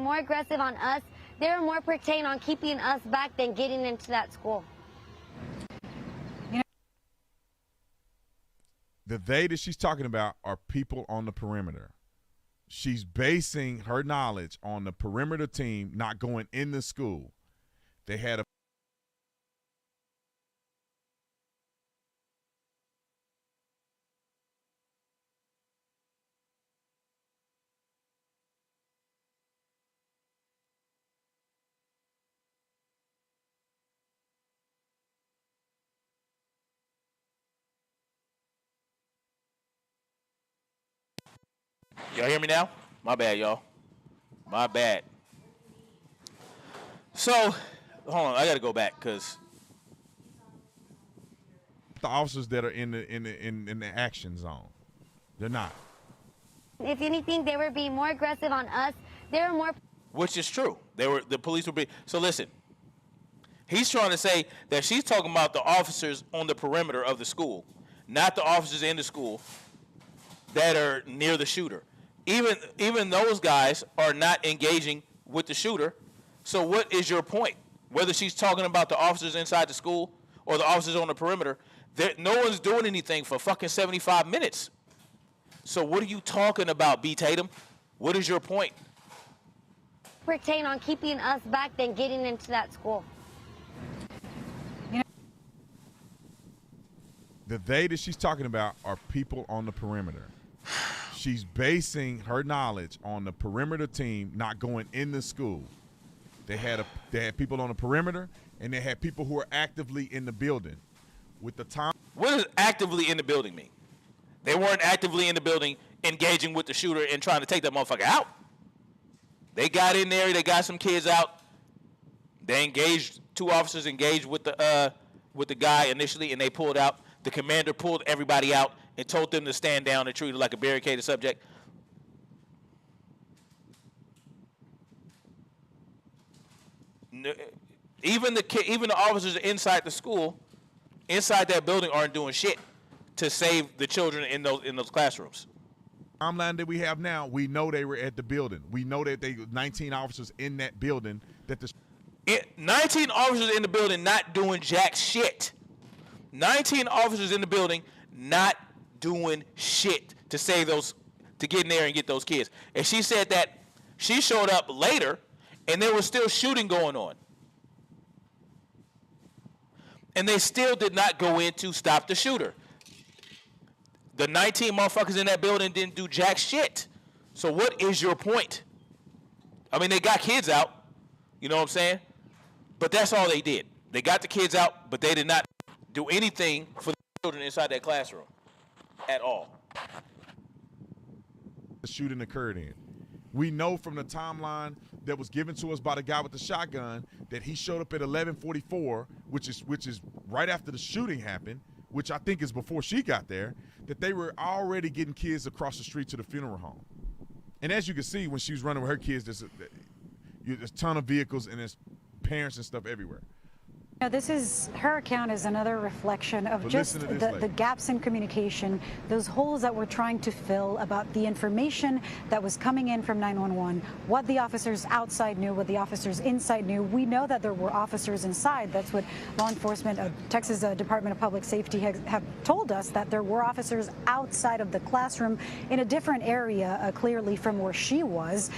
more aggressive on us. They were more pertained on keeping us back than getting into that school. The they that she's talking about are people on the perimeter. She's basing her knowledge on the perimeter team not going in the school. They had a Y'all hear me now? My bad, y'all. My bad. So, hold on. I got to go back because the officers that are in the action zone. They're not. If anything, they were being more aggressive on us. They were more. which is true. The police were being. So listen. He's trying to say that she's talking about the officers on the perimeter of the school, not the officers in the school that are near the shooter. Even those guys are not engaging with the shooter. So what is your point? Whether she's talking about the officers inside the school or the officers on the perimeter, no one's doing anything for fucking 75 minutes. So what are you talking about, B. Tatum? What is your point? Pertain on keeping us back than getting into that school. The they that she's talking about are people on the perimeter. She's basing her knowledge on the perimeter team not going in the school. They had people on the perimeter, and they had people who were actively in the building. With the time, What does actively in the building mean? They weren't actively in the building engaging with the shooter and trying to take that motherfucker out. They got in there. They got some kids out. They engaged. Two officers engaged with the guy initially, and they pulled out. The commander pulled everybody out and told them to stand down and treat it like a barricaded subject. Even the officers inside the school, inside that building, aren't doing shit to save the children in those classrooms. timeline that we have now, we know they were at the building. We know that they 19 officers in that building. 19 officers in the building not doing jack shit. 19 officers in the building not doing shit to save those, to get in there and get those kids. And she said that she showed up later and there was still shooting going on. And they still did not go in to stop the shooter. The 19 motherfuckers in that building didn't do jack shit. So what is your point? I mean, they got kids out. You know what I'm saying? But that's all they did. They got the kids out, but they did not do anything for the children inside that classroom at all. The shooting occurred in. We know from the timeline that was given to us by the guy with the shotgun that he showed up at 11:44, which is right after the shooting happened, which I think is before she got there, that they were already getting kids across the street to the funeral home. And as you can see, when she was running with her kids, there's a ton of vehicles and there's parents and stuff everywhere. Now, her account is another reflection of just the gaps in communication, those holes that we're trying to fill about the information that was coming in from 911, what the officers outside knew, what the officers inside knew. We know that there were officers inside. That's what law enforcement, Texas Department of Public Safety have told us, that there were officers outside of the classroom in a different area, clearly from where she was.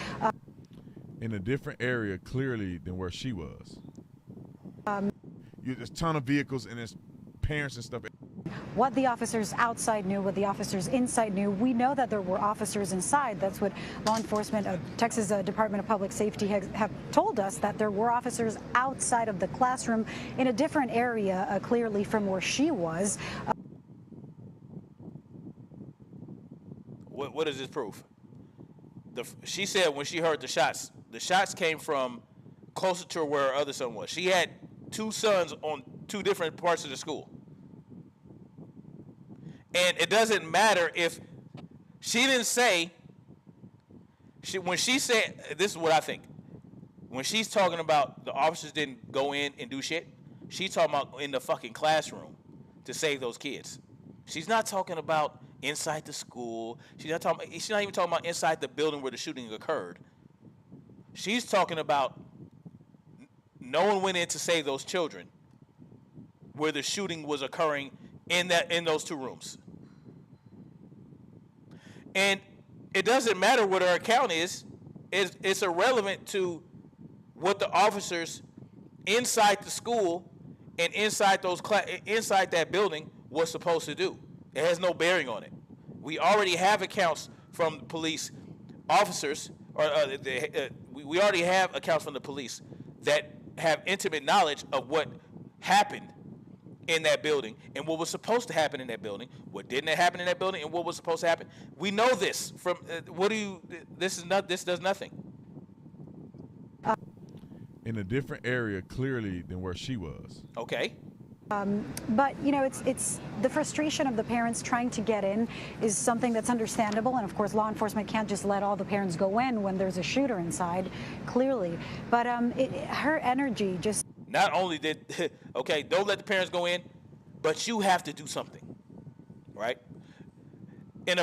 In a different area, clearly, than where she was. There's a ton of vehicles and there's parents and stuff. What the officers outside knew, what the officers inside knew. We know that there were officers inside. That's what law enforcement, Texas Department of Public Safety have told us, that there were officers outside of the classroom in a different area, clearly from where she was. What is this proof? She said when she heard the shots came from closer to where her other son was. She had two sons on two different parts of the school. And it doesn't matter if she didn't say, when she said, this is what I think. When she's talking about the officers didn't go in and do shit, she's talking about in the fucking classroom to save those kids. She's not talking about inside the school. She's not even talking about inside the building where the shooting occurred. She's talking about no one went in to save those children where the shooting was occurring in those two rooms. And it doesn't matter what her account is. It's irrelevant to what the officers inside the school and inside inside that building was supposed to do. It has no bearing on it. We already have accounts from police officers, or we already have accounts from the police that have intimate knowledge of what happened in that building and what was supposed to happen in that building, what didn't happen in that building, and what was supposed to happen. We know this from this does nothing. In a different area, clearly, than where she was. Okay. But you know, it's the frustration of the parents trying to get in is something that's understandable, and of course, law enforcement can't just let all the parents go in when there's a shooter inside, clearly. But her energy just. Not only did okay, don't let the parents go in, but you have to do something, right? And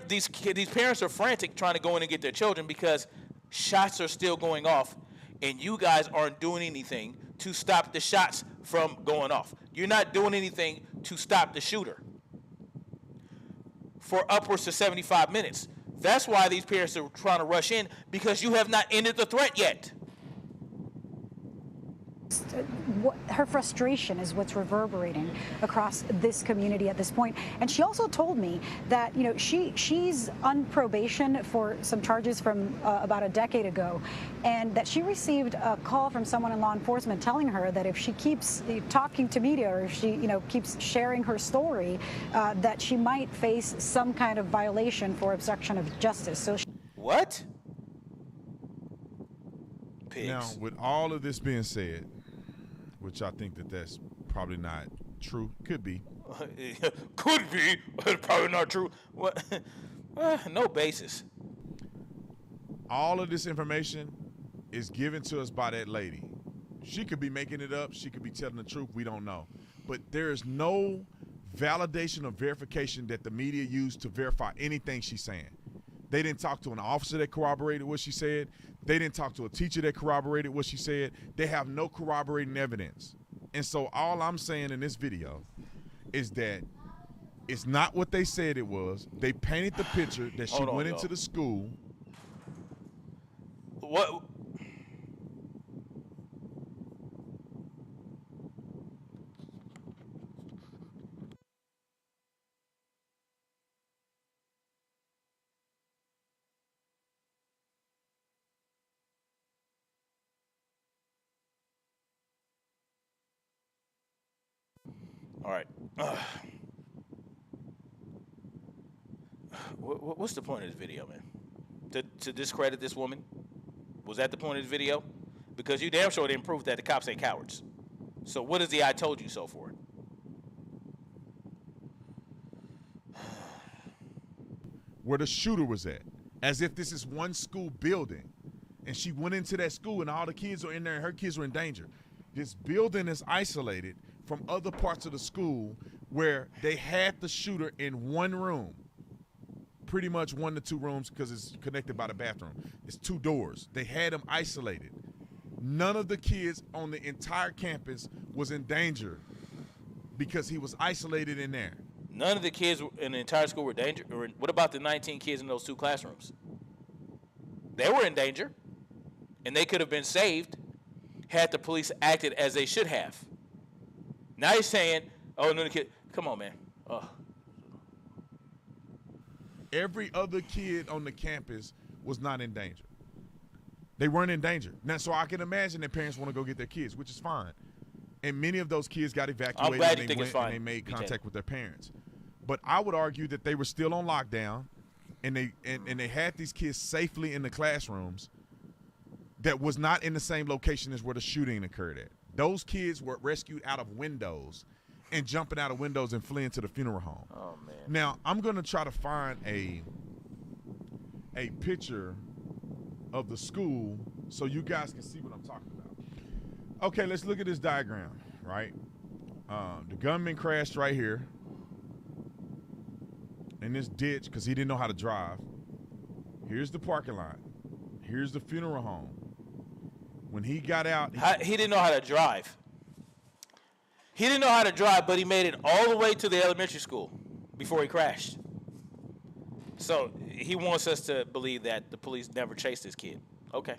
these parents are frantic trying to go in and get their children because shots are still going off, and you guys aren't doing anything to stop the shots from going off. You're not doing anything to stop the shooter for upwards to 75 minutes. That's why these parents are trying to rush in, because you have not ended the threat yet. Her frustration is what's reverberating across this community at this point. And she also told me that, you know, she's on probation for some charges from about a decade ago, and that she received a call from someone in law enforcement telling her that if she keeps talking to media, or if she, you know, keeps sharing her story, that she might face some kind of violation for obstruction of justice. So what? Pigs. Now, with all of this being said, which I think that's probably not true. Could be. Could be, but probably not true. What? No basis. All of this information is given to us by that lady. She could be making it up. She could be telling the truth. We don't know. But there is no validation or verification that the media used to verify anything she's saying. They didn't talk to an officer that corroborated what she said. They didn't talk to a teacher that corroborated what she said. They have no corroborating evidence. And so all I'm saying in this video is that it's not what they said it was. They painted the picture that she went into the school. What? All right. What's the point of this video, man? To discredit this woman? Was that the point of this video? Because you damn sure didn't prove that the cops ain't cowards. So what is the "I told you so" for? Where the shooter was at, as if this is one school building, and she went into that school and all the kids are in there and her kids were in danger. This building is isolated from other parts of the school where they had the shooter in one room, pretty much 1 to 2 rooms because it's connected by the bathroom. It's 2 doors. They had him isolated. None of the kids on the entire campus was in danger because he was isolated in there. None of the kids in the entire school were in danger. What about the 19 kids in those 2 classrooms? They were in danger, and they could have been saved had the police acted as they should have. Now you're saying, "Oh, no, the kid." Come on, man. Oh. Every other kid on the campus was not in danger. They weren't in danger. Now, so I can imagine that parents want to go get their kids, which is fine. And many of those kids got evacuated. I'm glad and you they think it's went fine. and they made contact with their parents. But I would argue that they were still on lockdown, and they had these kids safely in the classrooms that was not in the same location as where the shooting occurred at. Those kids were rescued out of windows and jumping out of windows and fleeing to the funeral home. Oh, man. Now, I'm going to try to find a picture of the school so you guys can see what I'm talking about. Okay, let's look at this diagram, right? The gunman crashed right here in this ditch because he didn't know how to drive. Here's the parking lot. Here's the funeral home. When he got out, He didn't know how to drive. He didn't know how to drive, but he made it all the way to the elementary school before he crashed. So he wants us to believe that the police never chased this kid. Okay.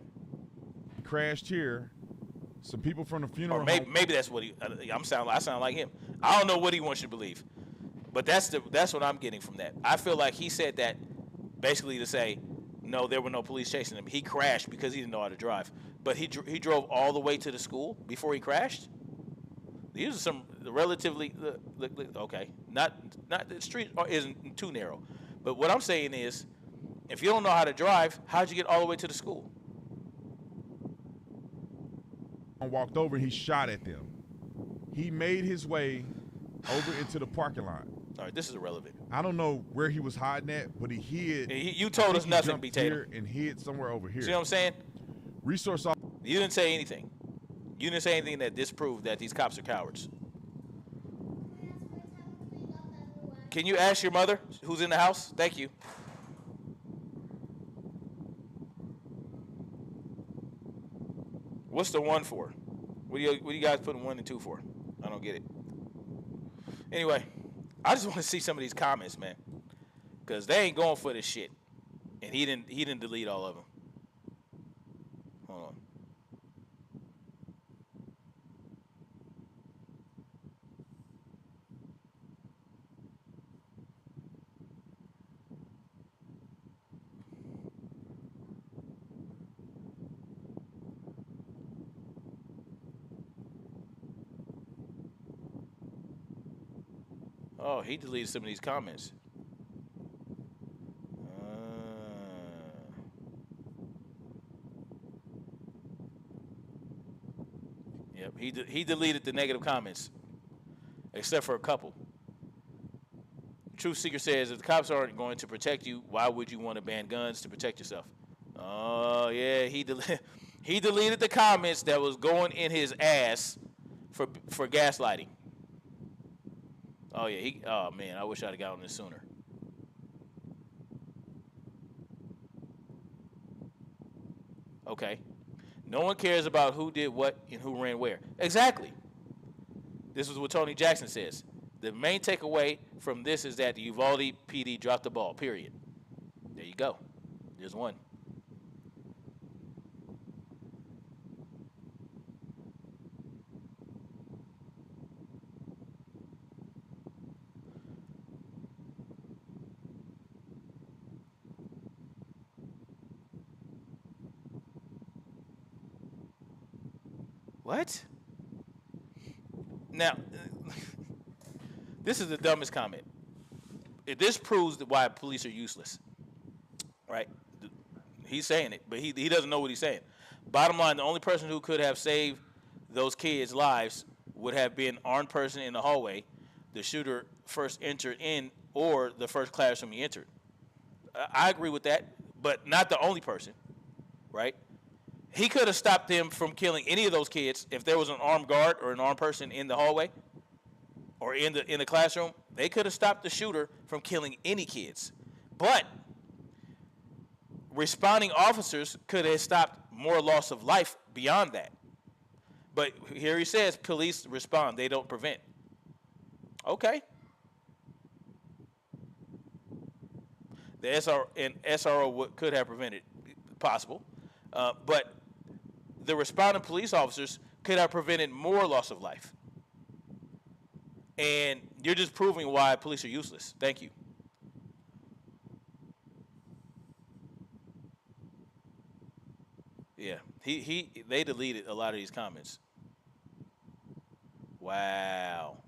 crashed here. Some people from the funeral Or home. maybe that's what I sound like him. I don't know what he wants you to believe, but that's what I'm getting from that. I feel like he said that basically to say, no, there were no police chasing him. He crashed because he didn't know how to drive. But he drove all the way to the school before he crashed. These are some relatively okay. Not the street isn't too narrow, but what I'm saying is, if you don't know how to drive, how'd you get all the way to the school? Walked over and he shot at them. He made his way over into the parking lot. All right, this is irrelevant. I don't know where he was hiding at, but he hid. You told us nothing, B. Tatum. And hid somewhere over here. See what I'm saying? Resource officer. You didn't say anything. You didn't say anything that disproved that these cops are cowards. Can you ask your mother who's in the house? Thank you. What's the 1 for? What do you guys putting 1 and 2 for? I don't get it. Anyway, I just want to see some of these comments, man, because they ain't going for this shit, and he didn't delete all of them. Hold on. Oh, he deleted some of these comments. Yep, he deleted the negative comments, except for a couple. Truth Seeker says, if the cops aren't going to protect you, why would you want to ban guns to protect yourself? Oh, yeah, he deleted the comments that was going in his ass for gaslighting. Oh, yeah. Oh, man, I wish I'd have got on this sooner. Okay. No one cares about who did what and who ran where. Exactly. This is what Tony Jackson says. The main takeaway from this is that the Uvalde PD dropped the ball, period. There you go. There's one. What? Now, this is the dumbest comment. This proves why police are useless, right? He's saying it, but he doesn't know what he's saying. Bottom line, the only person who could have saved those kids' lives would have been an armed person in the hallway, the shooter first entered in, or the first classroom he entered. I agree with that, but not the only person, right? He could have stopped them from killing any of those kids if there was an armed guard or an armed person in the hallway or in the classroom. They could have stopped the shooter from killing any kids. But responding officers could have stopped more loss of life beyond that. But here he says police respond, they don't prevent. Okay. The SRO could have prevented, possible. But the responding police officers could have prevented more loss of life. And you're just proving why police are useless. Thank you. Yeah, they deleted a lot of these comments. Wow.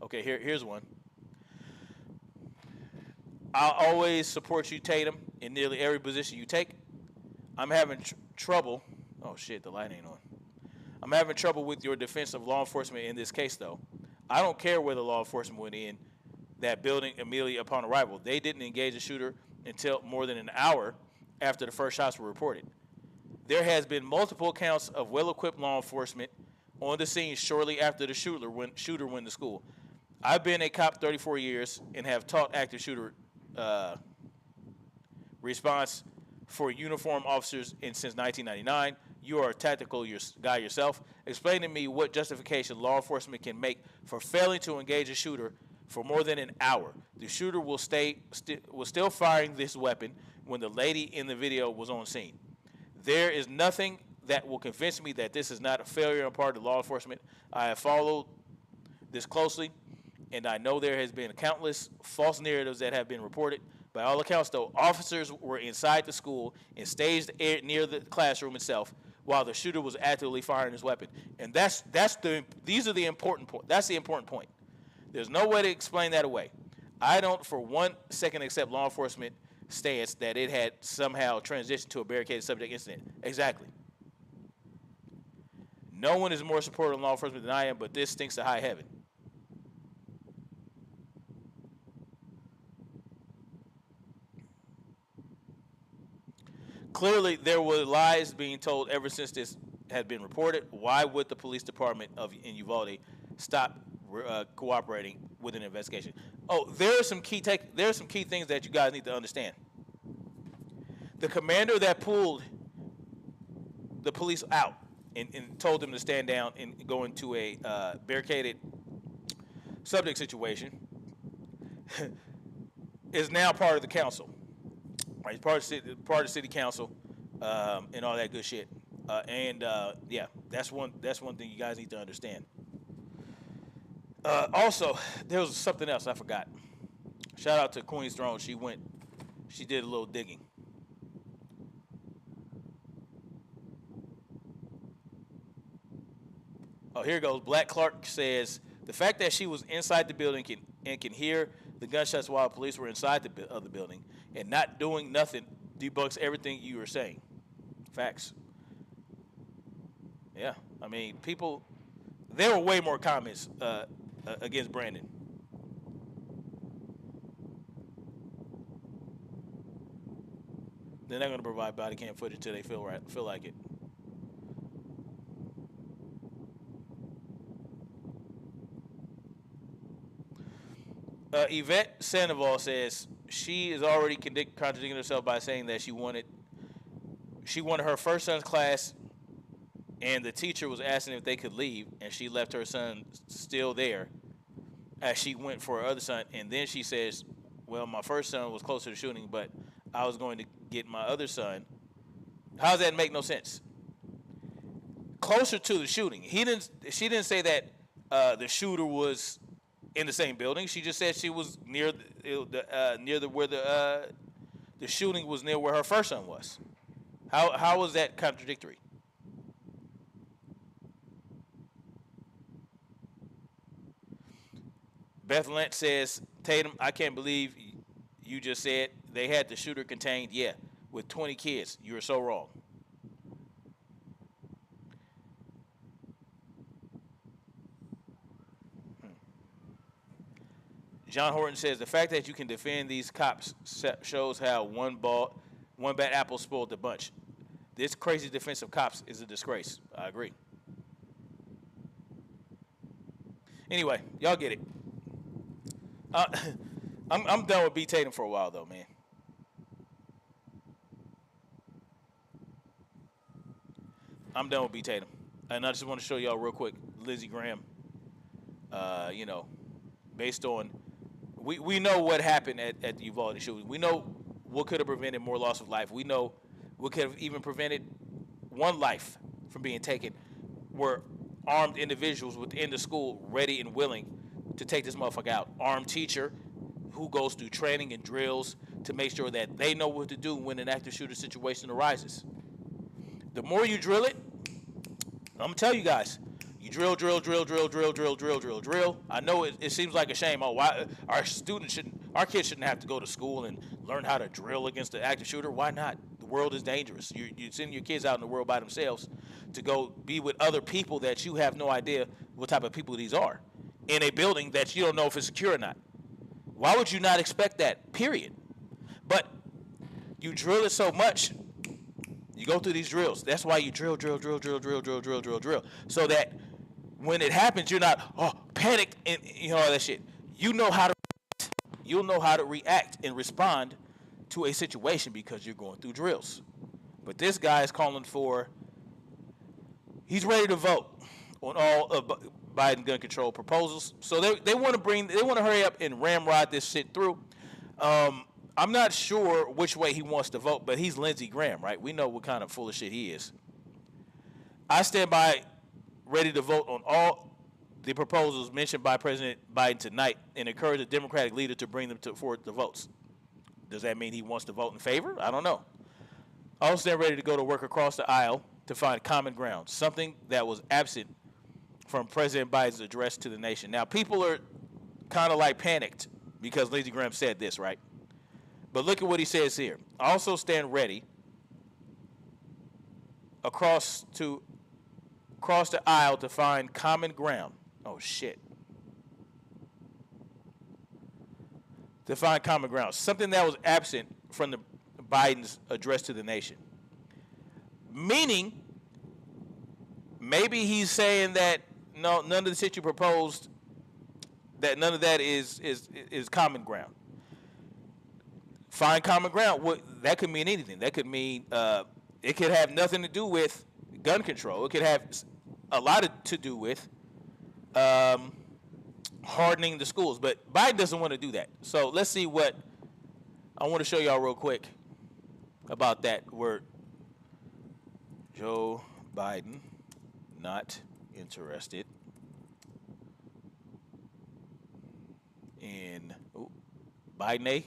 Okay, here's one. I'll always support you, Tatum, in nearly every position you take. I'm having trouble. Oh, shit, the light ain't on. I'm having trouble with your defense of law enforcement in this case, though. I don't care whether law enforcement went in that building immediately upon arrival. They didn't engage the shooter until more than an hour after the first shots were reported. There has been multiple accounts of well-equipped law enforcement on the scene shortly after the shooter went to school. I've been a cop 34 years and have taught active shooter response for uniformed officers since 1999. You are a tactical guy yourself. Explain to me what justification law enforcement can make for failing to engage a shooter for more than an hour. The shooter was still firing this weapon when the lady in the video was on scene. There is nothing that will convince me that this is not a failure on part of law enforcement. I have followed this closely, and I know there has been countless false narratives that have been reported. By all accounts, though, officers were inside the school and staged near the classroom itself while the shooter was actively firing his weapon. And that's the important point. There's no way to explain that away. I don't for 1 second accept law enforcement stance that it had somehow transitioned to a barricaded subject incident. Exactly. No one is more supportive of law enforcement than I am, but this stinks to high heaven. Clearly, there were lies being told ever since this had been reported. Why would the police department in Uvalde stop cooperating with an investigation? Oh, there are some key things that you guys need to understand. The commander that pulled the police out and told them to stand down and go into a barricaded subject situation is now part of the council. Right, part of the city council, and all that good shit. Yeah, that's one thing you guys need to understand. Also, there was something else I forgot. Shout out to Queen's Throne. She did a little digging. Oh, here goes. Black Clark says the fact that she was inside the building can hear the gunshots while police were inside the building and not doing nothing debunks everything you were saying. Facts. Yeah, I mean, there were way more comments against Brandon. They're not going to provide body cam footage until they feel like it. Yvette Sandoval says she is already contradicting herself by saying that she wanted her first son's class, and the teacher was asking if they could leave, and she left her son still there as she went for her other son. And then she says, well, my first son was closer to shooting, but I was going to get my other son. How does that make no sense? Closer to the shooting. She didn't say that the shooter was in the same building. She just said she was near where the shooting was near where her first son was. How was that contradictory? Beth Lent says, Tatum, I can't believe you just said they had the shooter contained. Yeah, with 20 kids. You were so wrong. John Horton says, the fact that you can defend these cops shows how one bad apple spoiled the bunch. This crazy defense of cops is a disgrace. I agree. Anyway, y'all get it. I'm done with B. Tatum for a while, though, man. I'm done with B. Tatum. And I just want to show y'all real quick, Lindsay Graham, based on, we know what happened at the Uvalde shooting. We know what could have prevented more loss of life. We know what could have even prevented one life from being taken were armed individuals within the school ready and willing to take this motherfucker out. Armed teacher who goes through training and drills to make sure that they know what to do when an active shooter situation arises. The more you drill it, I'm going to tell you guys, you drill. I know it seems like a shame. Oh, why our kids shouldn't have to go to school and learn how to drill against an active shooter. Why not? The world is dangerous. You're sending your kids out in the world by themselves to go be with other people that you have no idea what type of people these are in a building that you don't know if it's secure or not. Why would you not expect that? Period. But you drill it so much, you go through these drills. That's why you drill. So that when it happens, you're not panicked and all that shit. You'll know how to react and respond to a situation because you're going through drills. But this guy is calling for, he's ready to vote on all of Biden gun control proposals. So they want to hurry up and ramrod this shit through. I'm not sure which way he wants to vote, but he's Lindsey Graham, right? We know what kind of full of shit he is. I stand by ready to vote on all the proposals mentioned by President Biden tonight and encourage the Democratic leader to bring them forward to votes. Does that mean he wants to vote in favor? I don't know. I also stand ready to go to work across the aisle to find common ground, something that was absent from President Biden's address to the nation. Now, people are kind of like panicked because Lindsey Graham said this, right? But look at what he says here. I also stand ready across the aisle to find common ground. Oh, shit. To find common ground. Something that was absent from the Biden's address to the nation. Meaning, maybe he's saying that no, none of the shit you proposed, that none of that is common ground. Find common ground. That could mean anything. That could mean it could have nothing to do with gun control. It could have a lot to do with hardening the schools. But Biden doesn't want to do that. So let's see what I want to show y'all real quick about that word. Joe Biden not interested in Biden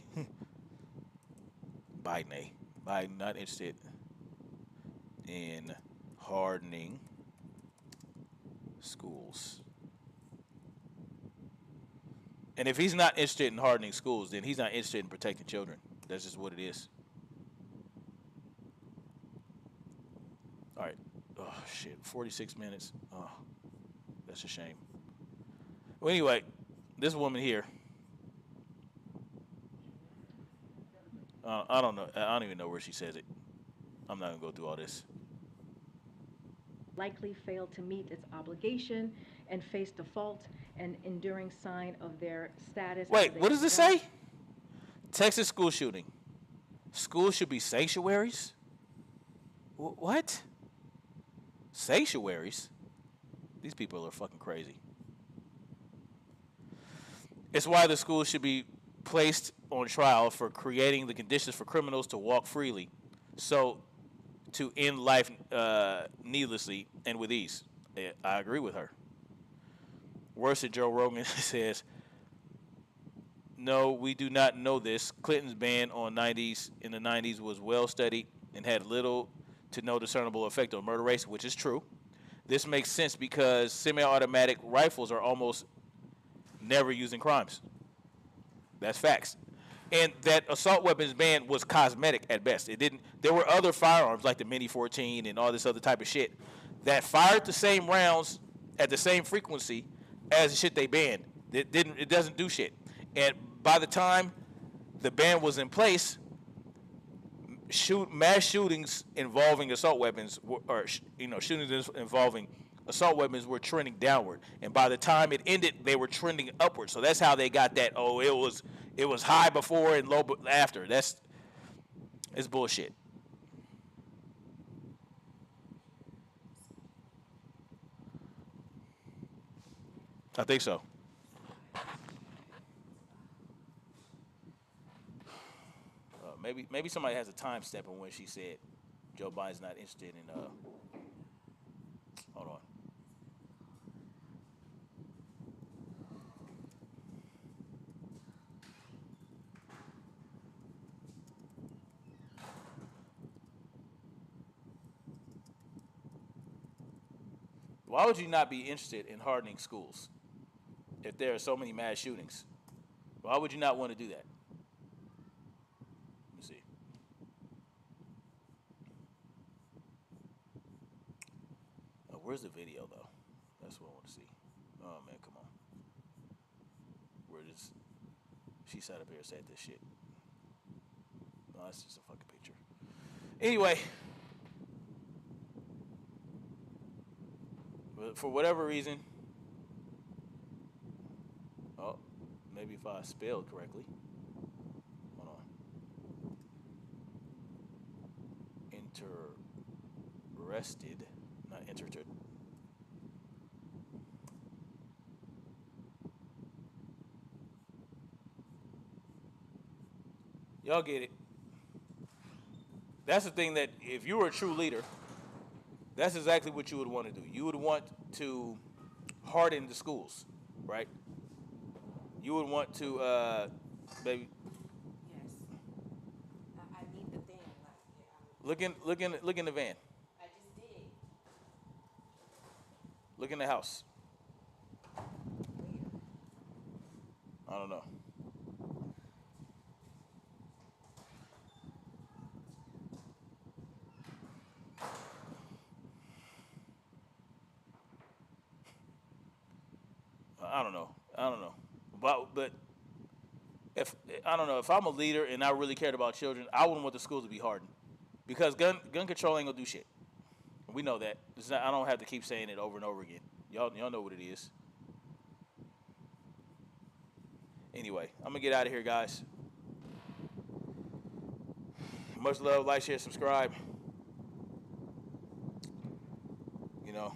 not interested in hardening schools. And if he's not interested in hardening schools, then he's not interested in protecting children. That's just what it is. All right. Oh, shit. 46 minutes. Oh, that's a shame. Well, anyway, this woman here. I don't know. I don't even know where she says it. I'm not going to go through all this. Likely failed to meet its obligation and face default, an enduring sign of their status. Wait, what does it say? Texas school shooting. Schools should be sanctuaries? What? Sanctuaries? These people are fucking crazy. It's why the schools should be placed on trial for creating the conditions for criminals to walk freely, so to end life needlessly and with ease. I agree with her. Worse than Joe Rogan says, no, we do not know this. Clinton's ban in the 90s was well studied and had little to no discernible effect on murder rates, which is true. This makes sense because semi-automatic rifles are almost never used in crimes. That's facts. And that assault weapons ban was cosmetic at best. It didn't. There were other firearms like the Mini 14 and all this other type of shit that fired the same rounds at the same frequency as the shit they banned. It doesn't do shit. And by the time the ban was in place, mass shootings involving assault weapons shootings involving assault weapons were trending downward, and by the time it ended, they were trending upward. So that's how they got that. Oh, it was high before and low after. It's bullshit. I think so. Maybe somebody has a time step on when she said Joe Biden's not interested in. Hold on. Why would you not be interested in hardening schools if there are so many mass shootings? Why would you not want to do that? Let me see. Oh, where's the video, though? That's what I want to see. Oh, man, come on. She sat up here and said this shit. No, that's just a fucking picture. Anyway. But for whatever reason, maybe if I spelled correctly. Hold on. interested, not interested. Y'all get it. That's the thing that if you were a true leader, that's exactly what you would want to do. You would want to harden the schools, right? You would want to, baby. Yes. I need the van. Like, Look in the van. I just did. Look in the house. Where? I don't know. I don't know. I don't know. But if I don't know if I'm a leader and I really cared about children, I wouldn't want the schools to be hardened because gun control ain't gonna do shit. We know that. I don't have to keep saying it over and over again. Y'all know what it is. Anyway, I'm gonna get out of here, guys. Much love. Like, share, subscribe. You know,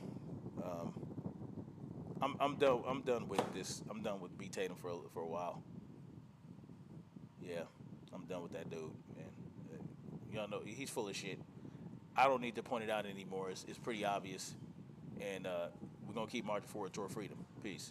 I'm done. I'm done with this. I'm done with B Tatum for a while. Yeah, I'm done with that dude, man. Y'all know he's full of shit. I don't need to point it out anymore. It's pretty obvious, and we're gonna keep marching forward toward freedom. Peace.